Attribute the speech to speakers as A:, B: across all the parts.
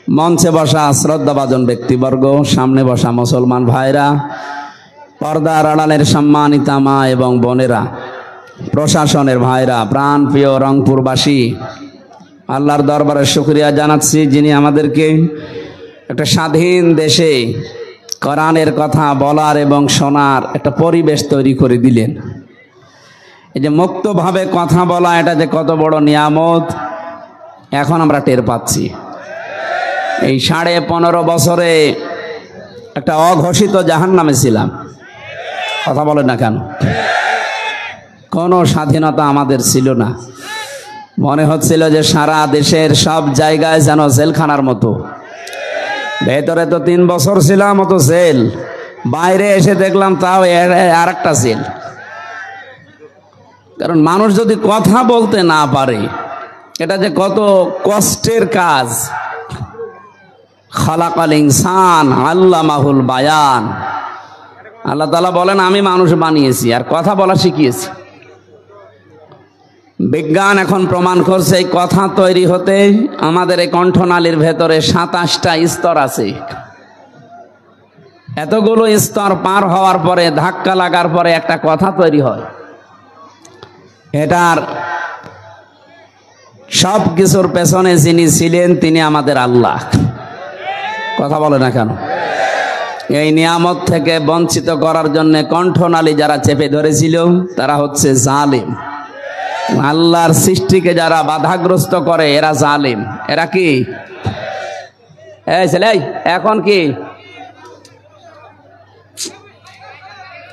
A: মঞ্চে বসা শ্রদ্ধাভাজন ব্যক্তিবর্গ, সামনে বসা মুসলমান ভাইরা, পর্দার আড়ালের সম্মানিতা মা এবং বোনেরা, প্রশাসনের ভাইরা, প্রাণ প্রিয় রংপুরবাসী, আল্লাহর দরবারে শুকরিয়া জানাচ্ছি যিনি আমাদেরকে একটা স্বাধীন দেশে কোরআনের কথা বলার এবং শোনার একটা পরিবেশ তৈরি করে দিলেন। এই যে মুক্তভাবে কথা বলা, এটা যে কত বড় নিয়ামত এখন আমরা টের পাচ্ছি। এই 15.5 বছরে একটা অঘোষিত জাহান্নামে ছিলাম। কথা বলেন না কেন? কোনো স্বাধীনতা আমাদের ছিল না। মনে হচ্ছিল যে সারা দেশের সব জায়গায় যেন জেলখানার মতো। ভেতরে তো 3 বছর ছিলাম, অত জেল, বাইরে এসে দেখলাম তাও আর একটা জেল। কারণ মানুষ যদি কথা বলতে না পারে, এটা যে কত কষ্টের কাজ। খালাকাল ইনসান আল্লামাহুল বায়ান। আল্লাহ তাআলা বলেন আমি মানুষ বানিয়েছি আর কথা বলা শিখিয়েছি। বিজ্ঞান এখন প্রমাণ করছে এই কথা তৈরি হতে আমাদের এই কণ্ঠনালীর ভেতরে 27টা স্তর আছে। এতগুলো স্তর পার হওয়ার পরে, ধাক্কা লাগার পরে একটা কথা তৈরি হয়। এটার সব কিছুর পেছনে যিনি ছিলেন তিনি আমাদের আল্লাহ। কথা বলে না কেন? এই নিয়ামত থেকে বঞ্চিত করার জন্য কণ্ঠনালী যারা চেপে ধরেছিল তারা হচ্ছে জালিম। আল্লাহর সৃষ্টিকে যারা বাধাগ্রস্ত করে এরা জালিম। এরা কি? এই ছেলে, এখন কি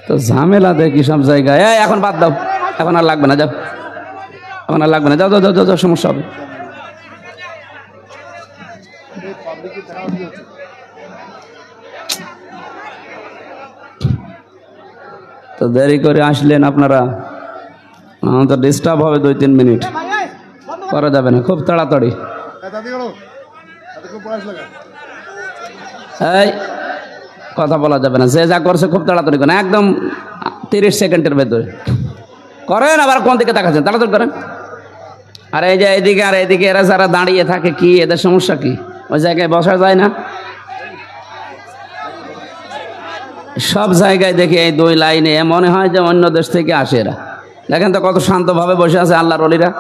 A: তো ঝামেলা দেখি সব জায়গায়। এখন বাদ দাও, এখন আর লাগবে না, যাও, এখন আর লাগবে না, যাও যাও যাও যাও, সমস্যা হবে। তো দেরি করে আসলেন আপনারা, তো ডিস্টার্ব হবে 2-3 মিনিট, করা যাবে না, খুব তাড়াতাড়ি। এই কথা বলা যাবে না, যে যা করছে খুব তাড়াতাড়ি করেন, একদম 30 সেকেন্ডের ভেতরে করেন। আবার কোন দিকে তাকাচ্ছেন? তাড়াতাড়ি করেন। আর এই যে এদিকে আর এদিকে এরা যারা দাঁড়িয়ে থাকে, কি এদের সমস্যা কি? ওই জায়গায় বসা যায় না? সব জায়গায় দেখি এই 2 লাইনে, মনে হয় যে অন্য দেশ থেকে আসে এরা। দেখেন তো কত শান্তভাবে বসে আছে আল্লাহর ওলিরা।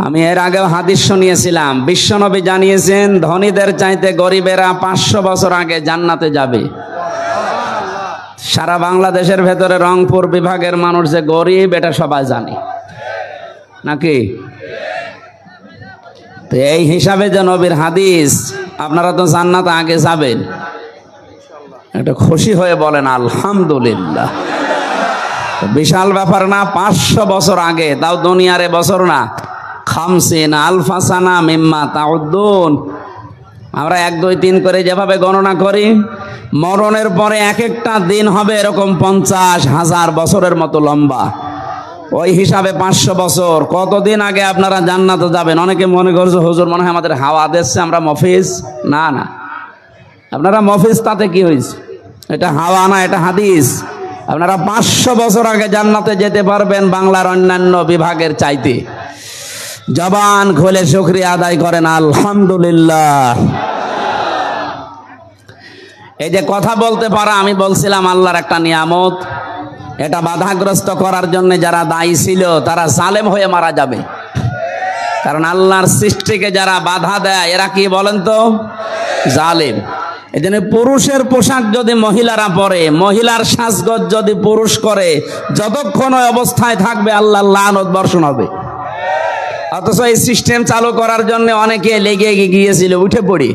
A: আমি এর আগেও হাদিস শুনিয়েছিলাম, বিশ্বনবী জানিয়েছেন ধনীদের চাইতে গরিবেরা 500 বছর আগে জান্নাতে যাবে। সারা বাংলাদেশের ভেতরে রংপুর বিভাগের মানুষ যে গরিব এটা সবাই জানে নাকি? তো এই হিসাবে যে নবীর হাদিস, আপনারা তো জান্নাতে আগে যাবেন, এটা খুশি হয়ে বলেন আলহামদুলিল্লাহ। বিশাল ব্যাপার না? 500 বছর আগে, তাও দুনিয়ারে বছর না, 50 আলফা সানা মিম্মা তাউদ্দুন। আমরা 1, 2, 3 করে যেভাবে গণনা করি, মরণের পরে এক একটা দিন হবে এরকম 50,000 বছরের মতো লম্বা। ওই হিসাবে 500 বছর, কতদিন আগে আপনারা জান্নাতে যাবেন? অনেকে মনে করছে হুজুর মনে হয় আমাদের হাওয়া দিচ্ছে, আমরা মফিজ। না না, আপনারা মফিজ, তাতে কি হয়েছে? এটা হাওয়া না, এটা হাদিস। আপনারা 500 বছর আগে জান্নাতে যেতে পারবেন বাংলার অন্যান্য বিভাগের চাইতে। জবান খুলে শুকরিয়া আদায় করেন আলহামদুলিল্লাহ। এই যে কথা বলতে পারা, আমি বলছিলাম আল্লাহর একটা নিয়ামত। এটা বাধাগ্রস্ত করার জন্য যারা দায়ী ছিল তারা জালেম হয়ে মারা যাবে। কারণ আল্লাহর সৃষ্টিকে যারা বাধা দেয় এরা কি বলেন তো? জালেম। এই জন্য পুরুষের পোশাক যদি মহিলারা পরে, মহিলার সাজগোজ যদি পুরুষ করে, যতক্ষণ ওই অবস্থায় থাকবে আল্লাহর লানত বর্ষণ হবে। অথচ এই সিস্টেম চালু করার জন্য অনেকে লেগে গিয়েছিল উঠে পড়ি।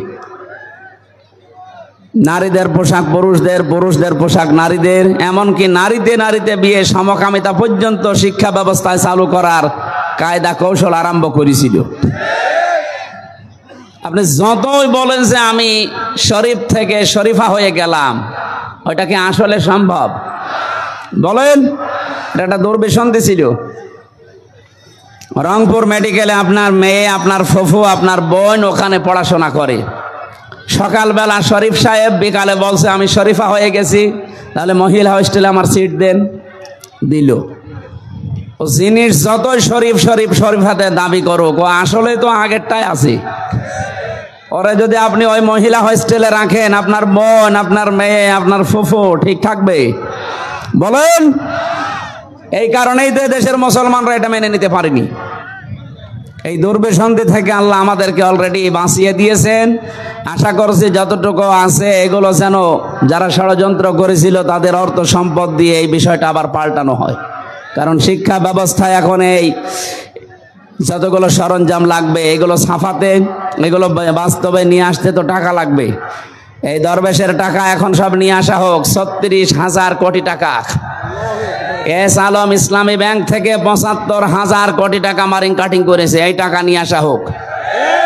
A: নারীদের পোশাক পুরুষদের, পুরুষদের পোশাক নারীদের, এমনকি নারীতে নারীতে বিয়ে সমকামিতা পর্যন্ত শিক্ষা ব্যবস্থায় চালু করার কায়দা কৌশল আরম্ভ করেছিল। আপনি যতই বলেন যে আমি শরীফ থেকে শরীফা হয়ে গেলাম, ওইটা কি আসলে সম্ভব? বলেন। এটা একটা দুর্বিসন্ধি ছিল। রংপুর মেডিকেলে আপনার মেয়ে, আপনার ফুফু, আপনার বোন ওখানে পড়াশোনা করে। সকালবেলা শরীফ সাহেব, বিকালে বলছে আমি শরীফা হয়ে গেছি, তাহলে মহিলা হোস্টেলে আমার সিট দেন, দিল। ও জিনিস যতই শরীফ শরীফ শরীফাতে দাবি করুক, ও আসলে তো আগেরটাই আছে। ওরে যদি আপনি ওই মহিলা হোস্টেলে রাখেন, আপনার বোন, আপনার মেয়ে, আপনার ফুফু ঠিক থাকবে বলেন? এই কারণেই তো দেশের মুসলমানরা এটা মেনে নিতে পারেনি। এই দুর্বিসন্ধি থেকে আল্লাহ আমাদেরকে অলরেডি বাঁচিয়ে দিয়েছেন। আশা করছি যতটুকু আছে এগুলো যেন যারা ষড়যন্ত্র করেছিল তাদের অর্থ সম্পদ দিয়ে এই বিষয়টা আবার পাল্টানো হয়। কারণ শিক্ষা ব্যবস্থায় এখন এই যতগুলো সরঞ্জাম লাগবে এগুলো ছাপাতে, এগুলো বাস্তবে নিয়ে আসতে তো টাকা লাগবে। এই দরবেশের টাকা এখন সব নিয়ে আসা হোক, ৩৬,০০০ কোটি টাকা। এস আলম ইসলামী ব্যাংক থেকে ৭৫,০০০ কোটি টাকা মারিং কাটিং করেছে, এই টাকা নিয়ে আসা হোক।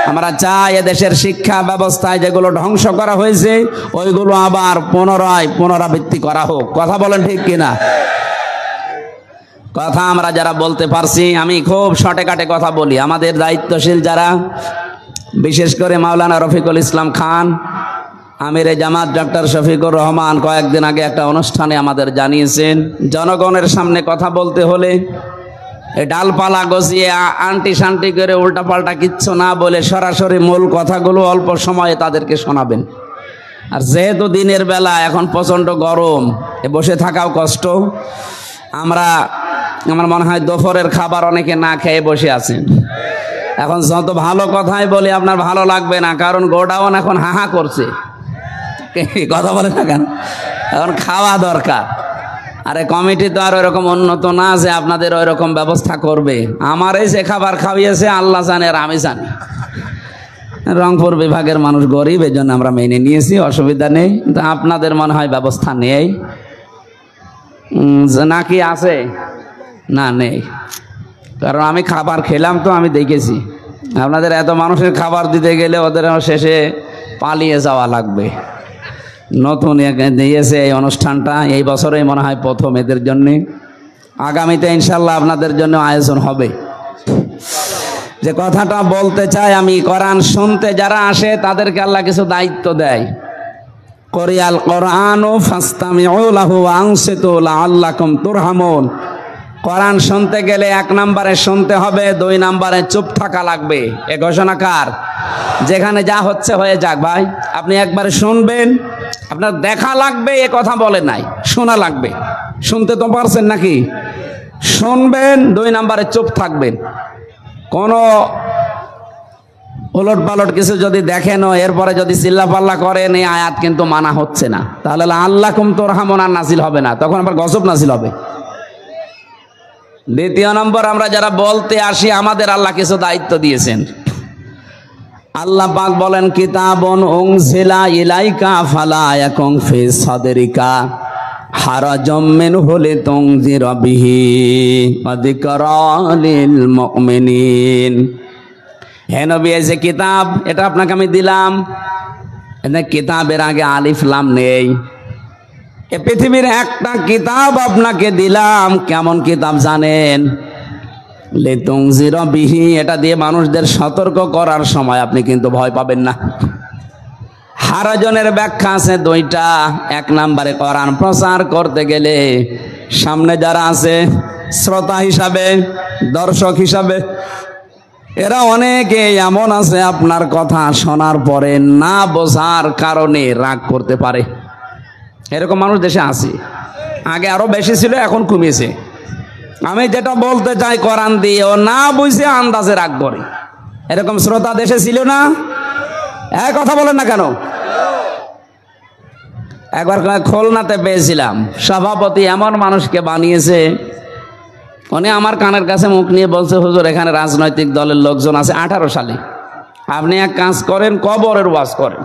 A: আমরা চাই এদেশের শিক্ষা ব্যবস্থায় যেগুলো ধ্বংস করা হয়েছে ওইগুলো আবার পুনরাবৃত্তি করা হোক। কথা বলেন ঠিক কিনা? কথা আমরা যারা বলতে পারছি, আমি খুব শর্টে কাটে কথা বলি। আমাদের দায়িত্বশীল যারা, বিশেষ করে মাওলানা রফিকুল ইসলাম খান, আমিরে জামাত ডক্টর শফিকুর রহমান কয়েকদিন আগে একটা অনুষ্ঠানে আমাদের জানিয়েছেন, জনগণের সামনে কথা বলতে হলে এই ডালপালা গজিয়ে আন্টি শান্টি করে উল্টাপাল্টা কিচ্ছু না বলে সরাসরি মূল কথাগুলো অল্প সময়ে তাদেরকে শোনাবেন। আর যেহেতু দিনের বেলা এখন প্রচণ্ড গরম, বসে থাকাও কষ্ট, আমার মনে হয় দুপুরের খাবার অনেকে না খেয়ে বসে আছেন। এখন যত ভালো কথাই বলি আপনার ভালো লাগবে না, কারণ গোডাউন এখন হাহা করছে। কথা বলে না কেন? এখন খাওয়া দরকার। আরে কমিটি তো আর ওইরকম উন্নত না যে আপনাদের ওই রকম ব্যবস্থা করবে। আমার এই যে খাবার খাওয়িয়েছে আল্লাহ জানে আর আমি জানি। রংপুর বিভাগের মানুষ গরিব, এই জন্য আমরা মেনে নিয়েছি, অসুবিধা নেই। কিন্তু আপনাদের মনে হয় ব্যবস্থা নেই নাকি? আছে না? নেই। কারণ আমি খাবার খেলাম তো, আমি দেখেছি। আপনাদের এত মানুষের খাবার দিতে গেলে ওদের শেষে পালিয়ে যাওয়া লাগবে। নতুন দিয়েছে এই অনুষ্ঠানটা, এই বছরেই মনে হয় প্রথম এদের জন্যে। আগামীতে ইনশাল্লাহ আপনাদের জন্য আয়োজন হবে। যে কথাটা বলতে চাই আমি, কোরআন শুনতে যারা আসে তাদেরকে আল্লাহ কিছু দায়িত্ব দেয়। কোরিয়াল কোরআনু ফাস্তামিউ লাহু ওয়া আনসিতু লাআল্লাকুম তুরহামুন। কোরআন শুনতে গেলে ১ নম্বরে শুনতে হবে, ২ নম্বরে চুপ থাকা লাগবে। এ ঘোষণা কার? যেখানে যা হচ্ছে হয়ে যাক ভাই, আপনি একবারে শুনবেন, আপনার দেখা লাগবে এ কথা বলে নাই, শোনা লাগবে। শুনতে তো পারছেন নাকি? শুনবেন, ২ নম্বরে চুপ থাকবেন। কোনো উলট পালট কিছু যদি দেখেন এরপরে যদি চিল্লাপাল্লা করেন, এই আয়াত কিন্তু মানা হচ্ছে না, তাহলে আল্লাকুম তুরহামুন আর নাজিল হবে না, তখন আবার গজব নাজিল হবে। দ্বিতীয় নম্বর, আমরা যারা বলতে আসি আমাদের আল্লাহ কিছু দায়িত্ব দিয়েছেন। আল্লাহ পাক বলেন, কিতাবুন উনজিলা ইলাইকা ফালা ইয়াকুন ফি সাদরিকা হারাজাম মিনহু লিতুনজিরা বিহি ওয়া যিকরা লিল মুমিনিন। হে নবী, এই যে কিতাব, এটা আপনাকে আমি দিলাম। কিতাবের আগে আলিফ লাম নেই। এ পৃথিবীর একটা কিতাব আপনাকে দিলাম। কেমন কিতাব জানেন? লিতুনজিরা বিহি, এটা দিয়ে মানুষদের সতর্ক করার সময় আপনি কিন্তু ভয় পাবেন না। হারাজনের ব্যাখ্যা আছে 2টা। 1 নম্বরে, কোরআন প্রচার করতে গেলে সামনে যারা আছে শ্রোতা হিসাবে, দর্শক হিসাবে, এরা অনেকে এমন আছে আপনার কথা শোনার পরে না বোঝার কারণে রাগ করতে পারে। এরকম মানুষ দেশে আছে। আগে আরো বেশি ছিল, এখন কমিয়েছে। আমি যেটা বলতে চাই কোরআন দিয়ে ও না বুঝে আন্দাজে রাগ করে, এরকম শ্রোতা দেশে ছিল না? কথা বলেন না কেন? একবার খুলনাতে পেয়েছিলাম, সভাপতি এমন মানুষকে বানিয়েছে, উনি আমার কানের কাছে মুখ নিয়ে বলছে, হুজুর এখানে রাজনৈতিক দলের লোকজন আছে। 18 সালে আপনি এক কাজ করেন, কবরের ওয়াজ করেন।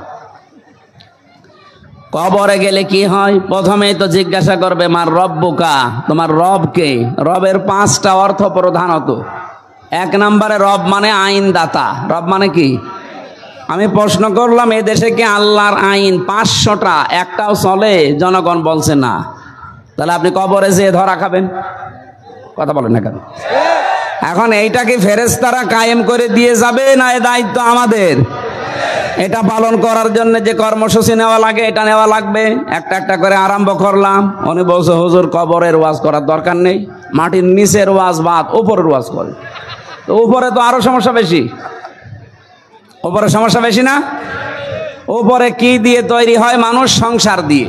A: কবরে গেলে কি হয়? প্রথমেই তো জিজ্ঞাসা করবে, মার রব্বুকা, তোমার রব কে? রবের 5টা অর্থ প্রধানত। 1 নম্বরে রব মানে আইনদাতা। রব মানে কি? আমি প্রশ্ন করলাম, এই দেশে কি আল্লাহর আইন 500টা একটাও চলে? জনগণ বলছে না। তাহলে আপনি কবরে যেয়ে ধরা খাবেন? কথা বলেন না কেন? এখন এইটা কি ফেরেশতারা কায়েম করে দিয়ে যাবে, না এ দায়িত্ব আমাদের? এটা পালন করার জন্য যে কর্মসূচি নেওয়া লাগে এটা নেওয়া লাগবে। একটা একটা করে আরম্ভ করলাম। উনি বলছে হুজুর কবরের ওয়াজ করার দরকার নেই, মাটির নিচের ওয়াজ বাদ উপরের ওয়াজ করে। তো উপরে তো আরো সমস্যা বেশি, উপরে সমস্যা বেশি না? উপরে কি দিয়ে তৈরি হয় মানুষ? সংসার দিয়ে।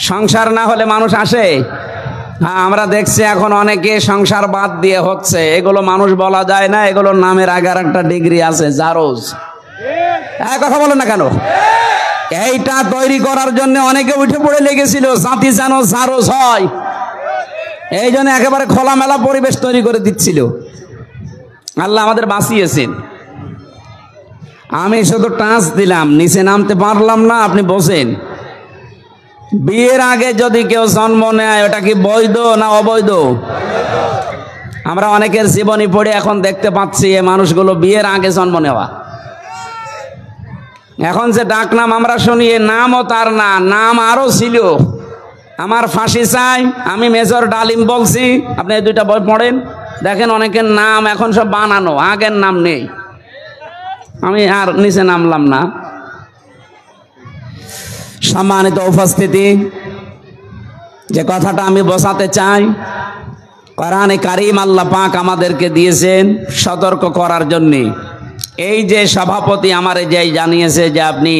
A: সংসার না হলে মানুষ আসে? হ্যাঁ, আমরা দেখছি এখন অনেকে সংসার বাদ দিয়ে হচ্ছে। এগুলো মানুষ বলা যায় না, এগুলোর নামের আগে আর একটা ডিগ্রি আছে, জারোজ। কথা বলেন না কেন? এইটা তৈরি করার জন্য অনেকে উঠে পড়ে লেগেছিল, জাতি যেন জারোজ হয়, এই জন্য একেবারে খোলামেলা পরিবেশ তৈরি করে দিচ্ছিল। আল্লাহ আমাদের বাঁচিয়েছেন। আমি শুধু টাচ দিলাম, নিচে নামতে পারলাম না। আপনি বসেন। বিয়ের আগে যদি কেউ জন্ম নেয় ওটা কি বৈধ না অবৈধ? আমরা অনেকের জীবনী পড়ে এখন দেখতে পাচ্ছি এই মানুষগুলো বিয়ের আগে জন্ম নেওয়া। এখন যে ডাক নাম আমরা শুনি, এ নামও তার না, নাম আরো ছিল। আমার ফাঁসি চাই, আমি মেজর ডালিম বলছি। আপনি এই দুইটা বই পড়েন, দেখেন অনেকের নাম এখন সব বানানো, আগের নাম নেই। আমি আর নিচে নামলাম না। সম্মানিত উপস্থিতি, যে কথাটা আমি বোঝাতে চাই, কোরআনে কারীম আল্লাহ পাক আমাদেরকে দিয়েছেন সতর্ক করার জন্যে। এই যে সভাপতি আমারে যেই জানিয়েছে যে আপনি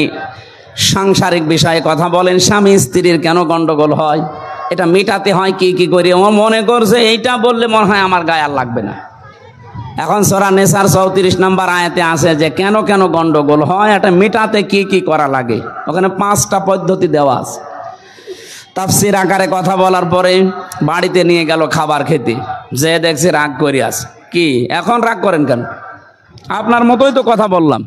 A: সাংসারিক বিষয়ে কথা বলেন, স্বামী স্ত্রীর কেন গন্ডগোল হয়, এটা মেটাতে হয় কি কি করে। ও মনে করছে এইটা বললে মনে হয় আমার গায়ে আর লাগবে না। এখন সূরা নিসার 34 নম্বর আয়াতে আছে যে কেন কেন গন্ডগোল হয়, এটা মেটাতে কি কি করা লাগে। ওখানে 5টা পদ্ধতি দেওয়া আছে। তাফসীর আকারে কথা বলার পরে বাড়িতে নিয়ে গেল খাবার খেতে, যে দেখছে রাগ করে আছে। কি এখন রাগ করেন কেন? আপনার মতোই তো কথা বললাম।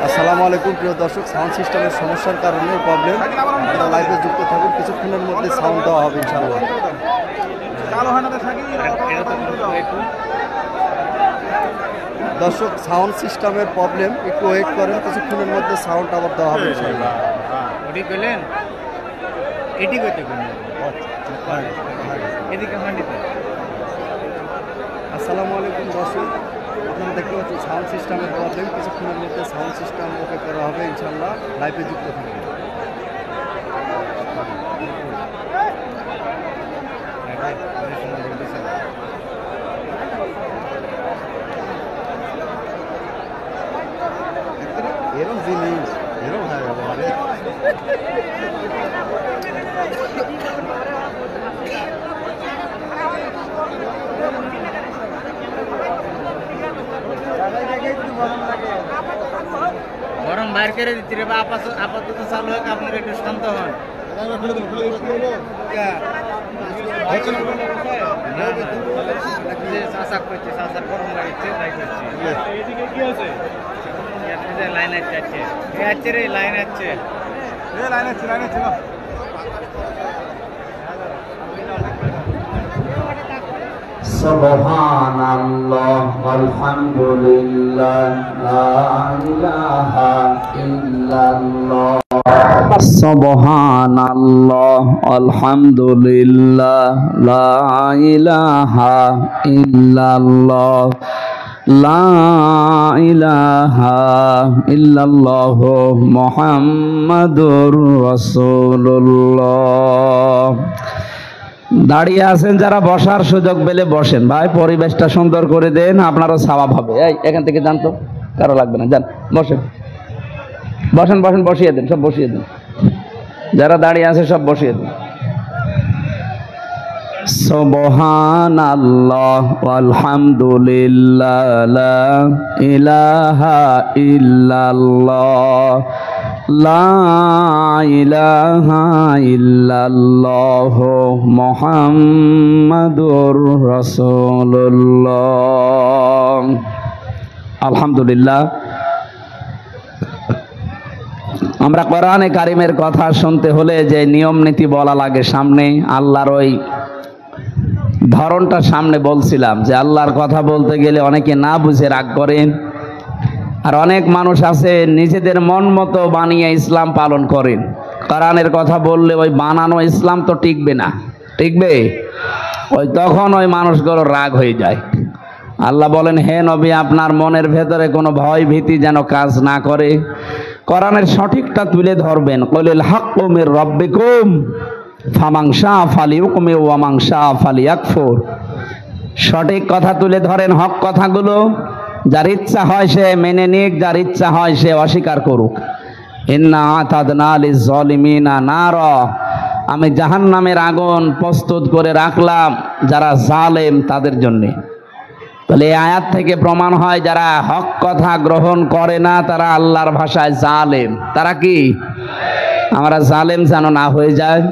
B: আসসালামু আলাইকুম প্রিয় দর্শক, সাউন্ড সিস্টেমের সমস্যার কারণে প্রবলেম, লাইভে যুক্ত থাকুন, কিছুক্ষণের মধ্যে সাউন্ড দেওয়া হবে ইনশাআল্লাহ। দর্শক, সাউন্ড সিস্টেমের প্রবলেম, একটু ওয়েট করেন, কিছুক্ষণের মধ্যে সাউন্ড আবার দেওয়া হবে ইনশাআল্লাহ। আসসালামু আলাইকুম দর্শক, আপনারা দেখতে পাচ্ছেন সাউন্ড সিস্টেমের প্রবলেম, কিছুক্ষণের মধ্যে সাউন্ড সিস্টেম ওকে করা হবে ইনশাআল্লাহ। লাইভে যুক্ত থাকুন। এরকম জিনিস এরকম হয় বাবা।
C: গরম বাইর করে দিচ্ছি রে, আপাতত চালু হোক, আপনারা একটু শান্ত হন। গরম লাগছে, লাইন আছে রে, লাইন আছে।
A: সুবহানাল্লাহ ওয়ালহামদুলিল্লাহ লা ইলাহা ইল্লাল্লাহ। সুবহানাল্লাহ আলহামদুলিল্লাহ লা ইলাহা ইল্লাল্লাহ লা ইলাহা ইল্লাল্লাহ মুহাম্মাদুর রাসূলুল্লাহ। দাঁড়িয়ে আছেন যারা, বসার সুযোগ পেলে বসেন ভাই, পরিবেশটা সুন্দর করে দেন, আপনারও সওয়াব হবে। এই এখান থেকে যান তো, কারো লাগবে না, যান বসেন বসেন বসেন, বসিয়ে দেন, সব বসিয়ে দেন, যারা দাঁড়িয়ে আছে সব বসিয়ে দেন। সুবহানাল্লাহ ওয়ালহামদুলিল্লাহ লা ইলাহা ইল্লাল্লাহ লা ইলাহা ইল্লাল্লাহ মুহাম্মাদুর রাসূলুল্লাহ। আলহামদুলিল্লাহ, আমরা কোরআনে কারিমের কথা শুনতে হলে যে নিয়ম নীতি বলা লাগে, সামনে আল্লাহর ওই ধরনটা সামনে বলছিলাম যে আল্লাহর কথা বলতে গেলে অনেকে না বুঝে রাগ করেন, আর অনেক মানুষ আছে নিজেদের মন মতো বানিয়ে ইসলাম পালন করেন। কোরআনের কথা বললে ওই বানানো ইসলাম তো টিকবে না, টিকবে? ওই তখন ওই মানুষগুলো রাগ হয়ে যায়। আল্লাহ বলেন, হে নবী, আপনার মনের ভেতরে কোনো ভয় ভীতি যেন কাজ না করে, কোরআনের সঠিকটা তুলে ধরবেন। কলিল হাক্কু মির রাব্বিকুম ফামান শাআ ফালিউমিন ওয়া মান শাআ ফালিয়াকফুর। সঠিক কথা তুলে ধরেন, হক কথাগুলো। যার ইচ্ছা হয় সে মেনে নিক, যার ইচ্ছা হয় সে অস্বীকার করুক। ইন্না আতাদনা লিজ-জালিমিনা নারা, আমি জাহান্নামের আগুন প্রস্তুত করে রাখলাম যারা জালেম তাদের জন্য। তাহলে এই আয়াত থেকে প্রমাণ হয় যারা হক কথা গ্রহণ করে না তারা আল্লাহর ভাষায় জালেম। তারা কি? আমরা জালেম যেন না হয়ে যায়।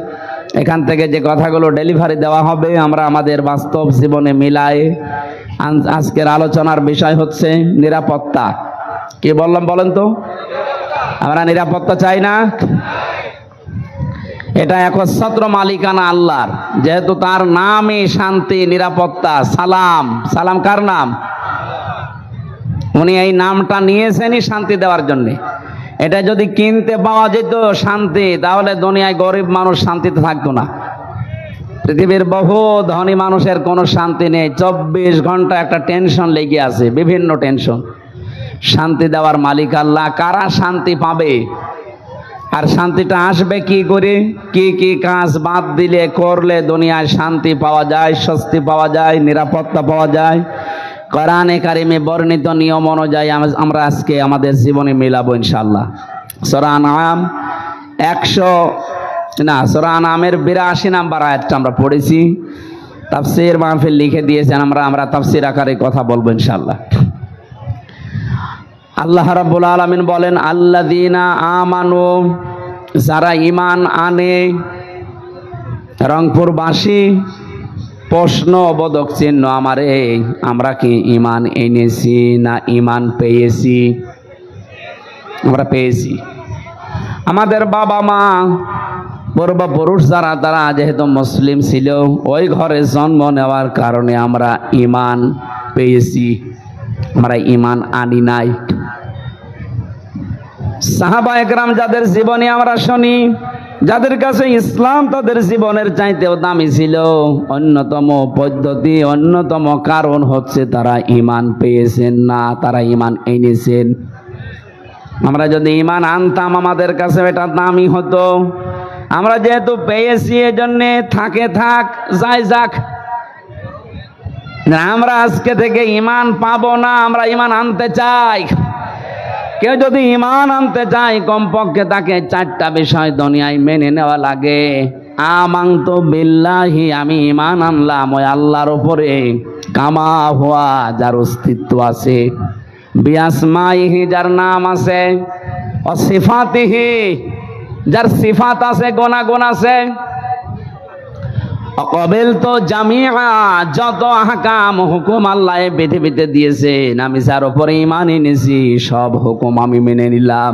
A: এখান থেকে যে কথাগুলো ডেলিভারি দেওয়া হবে আমরা আমাদের বাস্তব জীবনে মিলাই। আজকের আলোচনার বিষয় হচ্ছে নিরাপত্তা। কি বললাম বলেন তো? আমরা নিরাপত্তা চাই না? এটা একচ্ছত্র মালিকানা আল্লাহর, যেহেতু তার নামই শান্তি নিরাপত্তা। সালাম, সালাম কার নাম? উনি এই নামটা নিয়েছেনই শান্তি দেওয়ার জন্য। এটা যদি কিনতে পাওয়া যেত শান্তি, তাহলে দুনিয়ায় গরিব মানুষ শান্তিতে থাকতো না। পৃথিবীর বহু ধনী মানুষের কোনো শান্তি নেই, 24 ঘন্টা একটা টেনশন লেগে আছে, বিভিন্ন টেনশন। শান্তি দেওয়ার মালিক আল্লাহ। কারা শান্তি পাবে? আর শান্তিটা আসবে কি করে? কি কি কাজ বাদ দিলে করলে দুনিয়ায় শান্তি পাওয়া যায়, স্বস্তি পাওয়া যায়, নিরাপত্তা পাওয়া যায়? কোরআনে কারিমে বর্ণিত নিয়ম অনুযায়ী আমরা আজকে আমাদের জীবনে মিলাবো ইনশাআল্লাহ। সূরা আনআম সূরা আনআমের 82 নাম্বার আয়াতটা আমরা পড়েছি। তাফসীর মাহফিল লিখে দিয়েছেন, আমরা তাফসীর আকারে কথা বলবো ইনশাআল্লাহ। আল্লাহ রাব্বুল আলামিন বলেন, আল্লাযীনা আমানু, যারা ঈমান আনে। রংপুরবাসী প্রশ্নবোধক চিহ্ন আমারে, আমরা কি ঈমান এনেছি না ঈমান পেয়েছি? আমরা পেয়েছি। আমাদের বাবা মা পূর্বপুরুষ যারা, তারা যেহেতু মুসলিম ছিল, ওই ঘরে জন্ম নেওয়ার কারণে আমরা ঈমান পেয়েছি, আমরা ঈমান আনি নাই। সাহাবা একরাম যাদের জীবনী আমরা শুনি, যাদের কাছে ইসলাম তাদের জীবনের চাইতেও দামি ছিল, অন্যতম পদ্ধতি, অন্যতম কারণ হচ্ছে তারা ঈমান পেয়েছেন না, তারা ঈমান এনেছেন। আমরা যদি ঈমান আনতাম আমাদের কাছে এটা দামি হতো। আমরা যেহেতু পেয়েছি এজন্যে থাকে থাক, যাই যাক। আমরা আজকে থেকে ঈমান পাবো না, আমরা ঈমান আনতে চাই। কেউ যদি ঈমান আনতে চায় কমপক্ষে তাকে 4টা বিষয় দুনিয়ায় মেনে নেওয়া লাগে। আমানতু বিল্লাহি, আমি ঈমান আনলাম ওই আল্লাহর উপরে, কামা হুয়া, যার অস্তিত্ব আছে, বিআসমাইহি, যার নাম আছে, ও সিফাতিহি, যার সিফাত আছে, গুণাগুণ আছে, কবিল তো জামিআ, যত আহকাম হুকুম আল্লাহ পৃথিবীতে দিয়েছেন আমি যার উপরে ঈমান এনেছি সব হুকুম আমি মেনে নিলাম।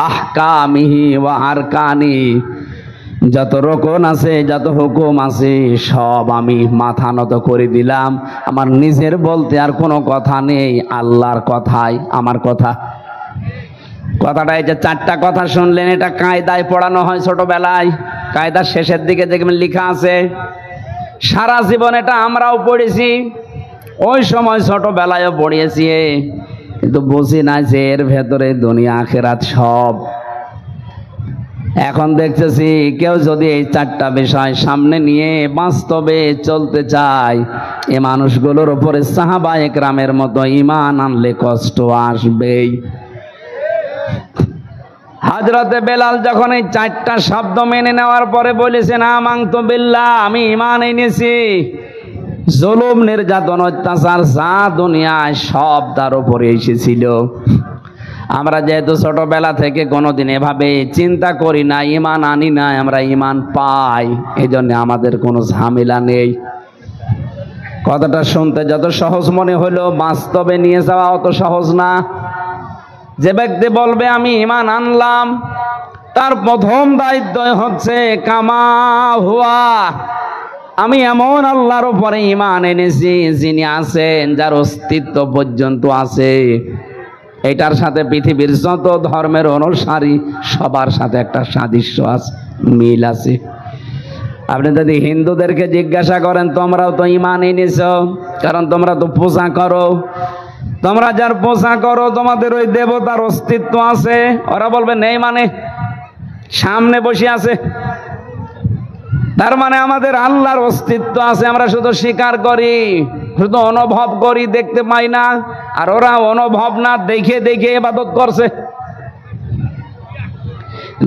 A: আহকামিহি ওয়া আরকানি, যত রকম আছে, যত হুকুম আছে সব আমি মাথা নত করে দিলাম। আমার নিজের বলতে আর কোনো কথা নেই, আল্লাহর কথাই আমার কথা। কথাটা এই যে 4টা কথা শুনলেন, এটা কায়দায় পড়ানো হয় ছোটবেলায়, কায়দার শেষের দিকে দেখবেন লেখা আছে। সারা জীবন এটা আমরাও পড়েছি, ওই সময় ছোটবেলায়ও পড়িয়েছি, কিন্তু বুঝি না যে এর ভেতরে দুনিয়া আখিরাত সব। এখন দেখতেছি কেউ যদি এই 4টা বিষয় সামনে নিয়ে বাস্তবে চলতে চায়, এই মানুষগুলোর উপরে সাহাবা একরামের মতো ঈমান আনলে কষ্ট আসবেই। হযরতে বেলাল যখন এই 4টা শব্দ মেনে নেওয়ার পরে বলেছেন আমানতু বিল্লাহ, আমি ঈমান এনেছি, জুলুম, নির্যাতন, অত্যাচার যা দুনিয়ায় সব তার উপরে এসেছিল। আমরা যেহেতু ছোটবেলা থেকে কোনোদিন এভাবে চিন্তা করি না, ঈমান আনি না, আমরা ঈমান পাই, এই জন্য আমাদের কোনো ঝামেলা নেই। কথাটা শুনতে যত সহজ মনে হলো, বাস্তবে নিয়ে যাওয়া অত সহজ না। যে ব্যক্তি বলবে আমি ঈমান আনলাম, তার প্রথম দায়িত্ব হচ্ছে কামা হুয়া, আমি এমন আল্লাহর উপরে ঈমান এনেছি যিনি আছেন, যার অস্তিত্ব পর্যন্ত আছে। এটার সাথে পৃথিবীর যত ধর্মের অনুসারী সবার সাথে একটা সাদৃশ্য আছে, মিল আছে। আপনি যদি হিন্দুদেরকে জিজ্ঞাসা করেন, তোমরাও তো ঈমান এনেছ, কারণ তোমরা তো পূজা করো, তোমরা যার পূজা করো তোমাদের ওই দেবতার অস্তিত্ব আছে, ওরা বলবে নেই, মানে সামনে বসে আছে, তার মানে আমাদের আল্লাহর অস্তিত্ব আছে, আমরা শুধু স্বীকার করি, শুধু অনুভব করি, দেখতে পাই না। আর ওরা অনুভব না দেখে দেখে ইবাদত করছে।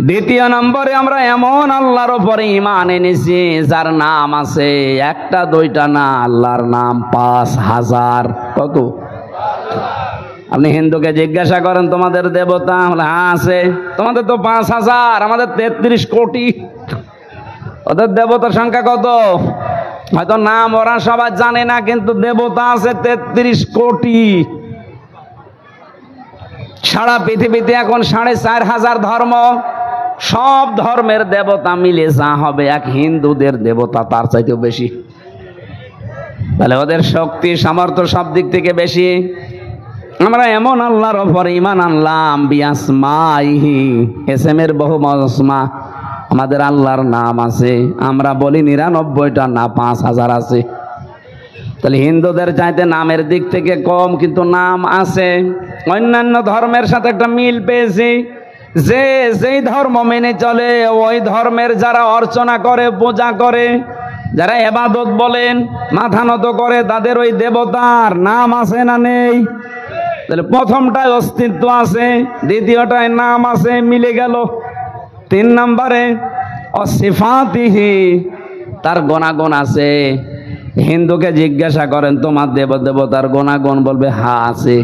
A: দ্বিতীয় নম্বরে আমরা এমন আল্লাহর উপরে ঈমান এনেছি যার নাম আছে, 1টা 2টা না, আল্লাহর নাম 5000। কত? আপনি হিন্দুকে জিজ্ঞাসা করেন তোমাদের দেবতা, বলে হ্যাঁ আছে। তোমাদের তো 5000, আমাদের 33 কোটি। ওদের দেবতার সংখ্যা কত? হয়তো নাম ওরা সবাই জানে না, কিন্তু দেবতা আছে 33 কোটি। সারা পৃথিবীতে এখন 4500 ধর্ম, সব ধর্মের দেবতা মিলে যা হবে এক হিন্দুদের দেবতা তার চাইতেও বেশি। তাহলে ওদের শক্তি সামর্থ্য সব দিক থেকে বেশি। আমরা এমন আল্লাহর উপরে ঈমান আনলাম, বিআসমাইহি, এসএমের বহু মজমা, আমাদের আল্লাহর নাম আছে, আমরা বলি 99টা না 5000 আছে। তাহলে হিন্দুদের চাইতে নামের দিক থেকে কম, কিন্তু নাম আছে। অন্যান্য ধর্মের সাথে একটা মিল পেয়েছি, যে যেই ধর্ম মেনে চলে ওই ধর্মের যারা অর্চনা করে, পূজা করে, যারা ইবাদত বলেন, মাথা নত করে, তাদের ওই দেবতার নাম আছে না নেই? তাহলে প্রথমটায় অস্তিত্ব আছে, দ্বিতীয়টায় নাম আছে, মিলে গেল। 3 নম্বরে অসিফাতিহি, তার গুণাগুণ আছে। হিন্দুকে জিজ্ঞাসা করেন তোমার দেবতার গুণাগুণ, বলবে হ্যাঁ আছে।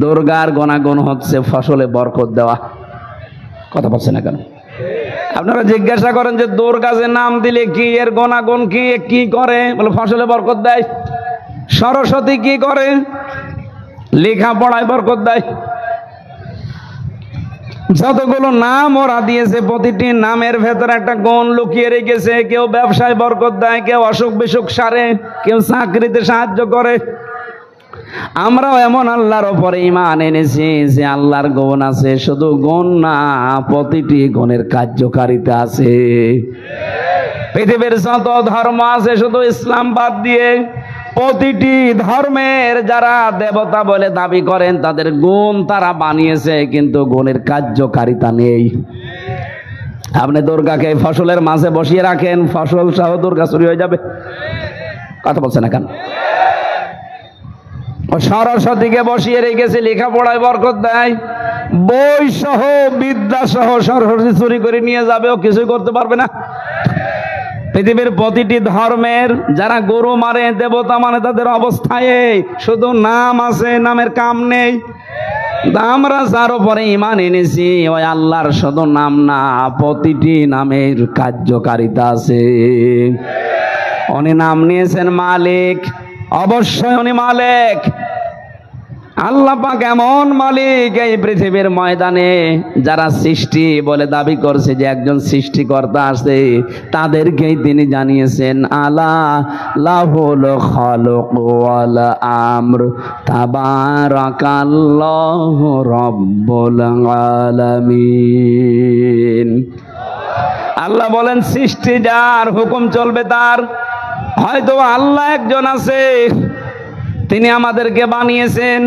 A: দুর্গার গুণাগুণ হচ্ছে ফসলে বরকত দেওয়া। কথা বলছে না কেন? আপনারা জিজ্ঞাসা করেন যে দুর্গা যে নাম দিলে কি, এর গুণাগুণ কি, কি করে? বলে ফসলে বরকত দেয়। সরস্বতী কি করে? লেখাপড়ায় বরকত দেয়। যতগুলো নাম ওরা দিয়েছে প্রতিটি নামের ভেতরে একটা গুণ লুকিয়ে রেখেছে। কেউ ব্যবসায় বরকত দেয়, কেউ অসুখ বিসুখ সারে, কেউ চাকরিতে সাহায্য করে। আমরাও এমন আল্লাহর ওপরে ঈমান এনেছি যে আল্লাহর গুণ আছে, শুধু গুণ না, প্রতিটি গুণের কার্যকারিতা আছে। পৃথিবীর যত ধর্ম আছে শুধু ইসলাম বাদ দিয়ে প্রতিটি ধর্মের যারা দেবতা বলে দাবি করেন তাদের গুণ তারা বানিয়েছে, কিন্তু গুণের কার্যকারিতা নেই। আপনি দুর্গাকে ফসলের মাঝে বসিয়ে রাখেন, ফসল সহ দুর্গা চুরি হয়ে যাবে। কথা বলছে না কেন? সরস্বতীকে বসিয়ে রেখেছে, লেখাপড়ায় বরকত দেয়, বই সহ বিদ্যা সহ সরস্বতী চুরি করে নিয়ে যাবে, ও কিছুই করতে পারবে না। পৃথিবীর প্রতিটি ধর্মের যারা গরু মারে, দেবতা মানে, তাদের অবস্থায় শুধু নাম আছে, নামের কাম নেই। আমরা যার উপরে ঈমান এনেছি ওই আল্লাহর শুধু নাম না, প্রতিটি নামের কার্যকারিতা আছে। উনি নাম নিয়েছেন মালিক, অবশ্যই উনি মালিক। আল্লাহ পাক এমন মালিক, এই পৃথিবীর ময়দানে যারা সৃষ্টি বলে দাবি করছে যে একজন সৃষ্টিকর্তা আছে, তাদেরকেই তিনি জানিয়েছেন আলা লাহুল খালুক ওয়াল আমর তাবারাকাল্লাহু রাব্বুল আলামিন। আল্লাহ বলেন সৃষ্টি যার, হুকুম চলবে তার। হয়তো আল্লাহ একজন আছে, তিনি আমাদেরকে বানিয়েছেন।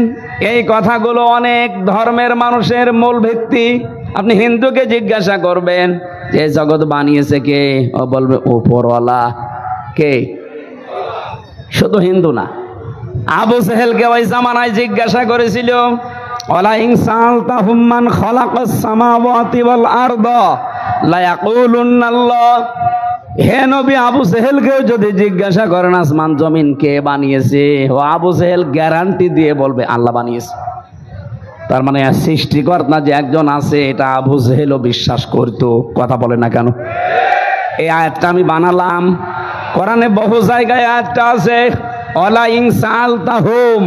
A: এই কথাগুলো অনেক ধর্মের মানুষের মূল ভিত্তি। আপনি হিন্দুকে জিজ্ঞাসা করবেন যে জগৎ বানিয়েছে কে, ও বলবে উপরওয়ালা। কে? শুধু হিন্দু না, আবু জেহেলকে ওই জামানায় জিজ্ঞাসা করেছিল ওয়ালা ইন সাআলতাহুম মান খালাকাস সামাওয়াতি ওয়াল আরদা লা ইয়াকুলুন্নাল্লাহ। হে নবী, আবু জেহেলকেও যদি জিজ্ঞাসা করেন আসমান জমিন কে বানিয়েছে, ও আবু জেহেল গ্যারান্টি দিয়ে বলবে আল্লাহ বানিয়েছে। তার মানে সৃষ্টিকর্তা যে একজন আছে এটা আবু জেহেলও বিশ্বাস করতো। কথা বলে না কেন? এই আয়াতটা আমি বানালাম, কোরআনে বহু জায়গায় আয়াতটা আছে ওয়ালা ইন সাআলতাহুম।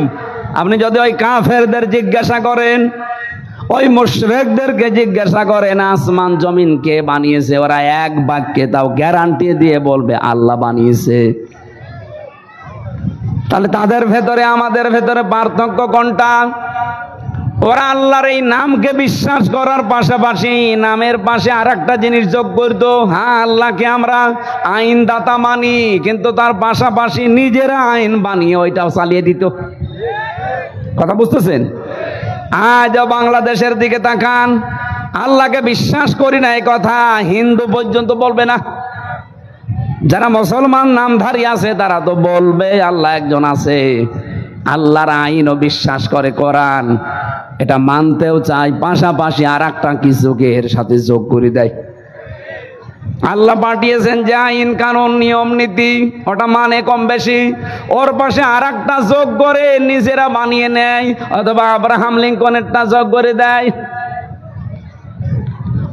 A: আপনি যদি ওই কাফেরদের জিজ্ঞাসা করেন, ওই মুশরিকদেরকে জিজ্ঞাসা করেন আসমান জমিন কে বানিয়েছে, ওরা এক বাক্যে তাও গ্যারান্টি দিয়ে বলবে আল্লাহ বানিয়েছে। তাহলে তাদের ভেতরে আমাদের ভেতরে পার্থক্য কোনটা? ওরা আল্লাহর এই নামকে বিশ্বাস করার পাশাপাশি নামের পাশে আর একটা জিনিস যোগ করতো। হ্যাঁ, আল্লাহকে আমরা আইনদাতা মানি, কিন্তু তার পাশাপাশি নিজেরা আইন বানিয়ে ওইটাও চালিয়ে দিত। কথা বুঝতেছেন? আজ বাংলাদেশের দিকে তাকান, আল্লাহকে বিশ্বাস করি না এই কথা হিন্দু পর্যন্ত বলবে না। যারা মুসলমান নামধারী আছে তারা তো বলবে আল্লাহ একজন আছে, আল্লাহর আইনও বিশ্বাস করে, কোরআন এটা মানতেও চায়, পাশাপাশি আর একটা কিছুকে এর সাথে যোগ করে দেয়। আল্লাহ পাঠিয়েছেন যে আইন কানুন নিয়ম নীতি, ওটা মানে কম বেশি, ওর পাশে আর একটা যোগ করে নিজেরা বানিয়ে নেয়, অথবা আব্রাহাম লিঙ্কনেরটা যোগ করে দেয়।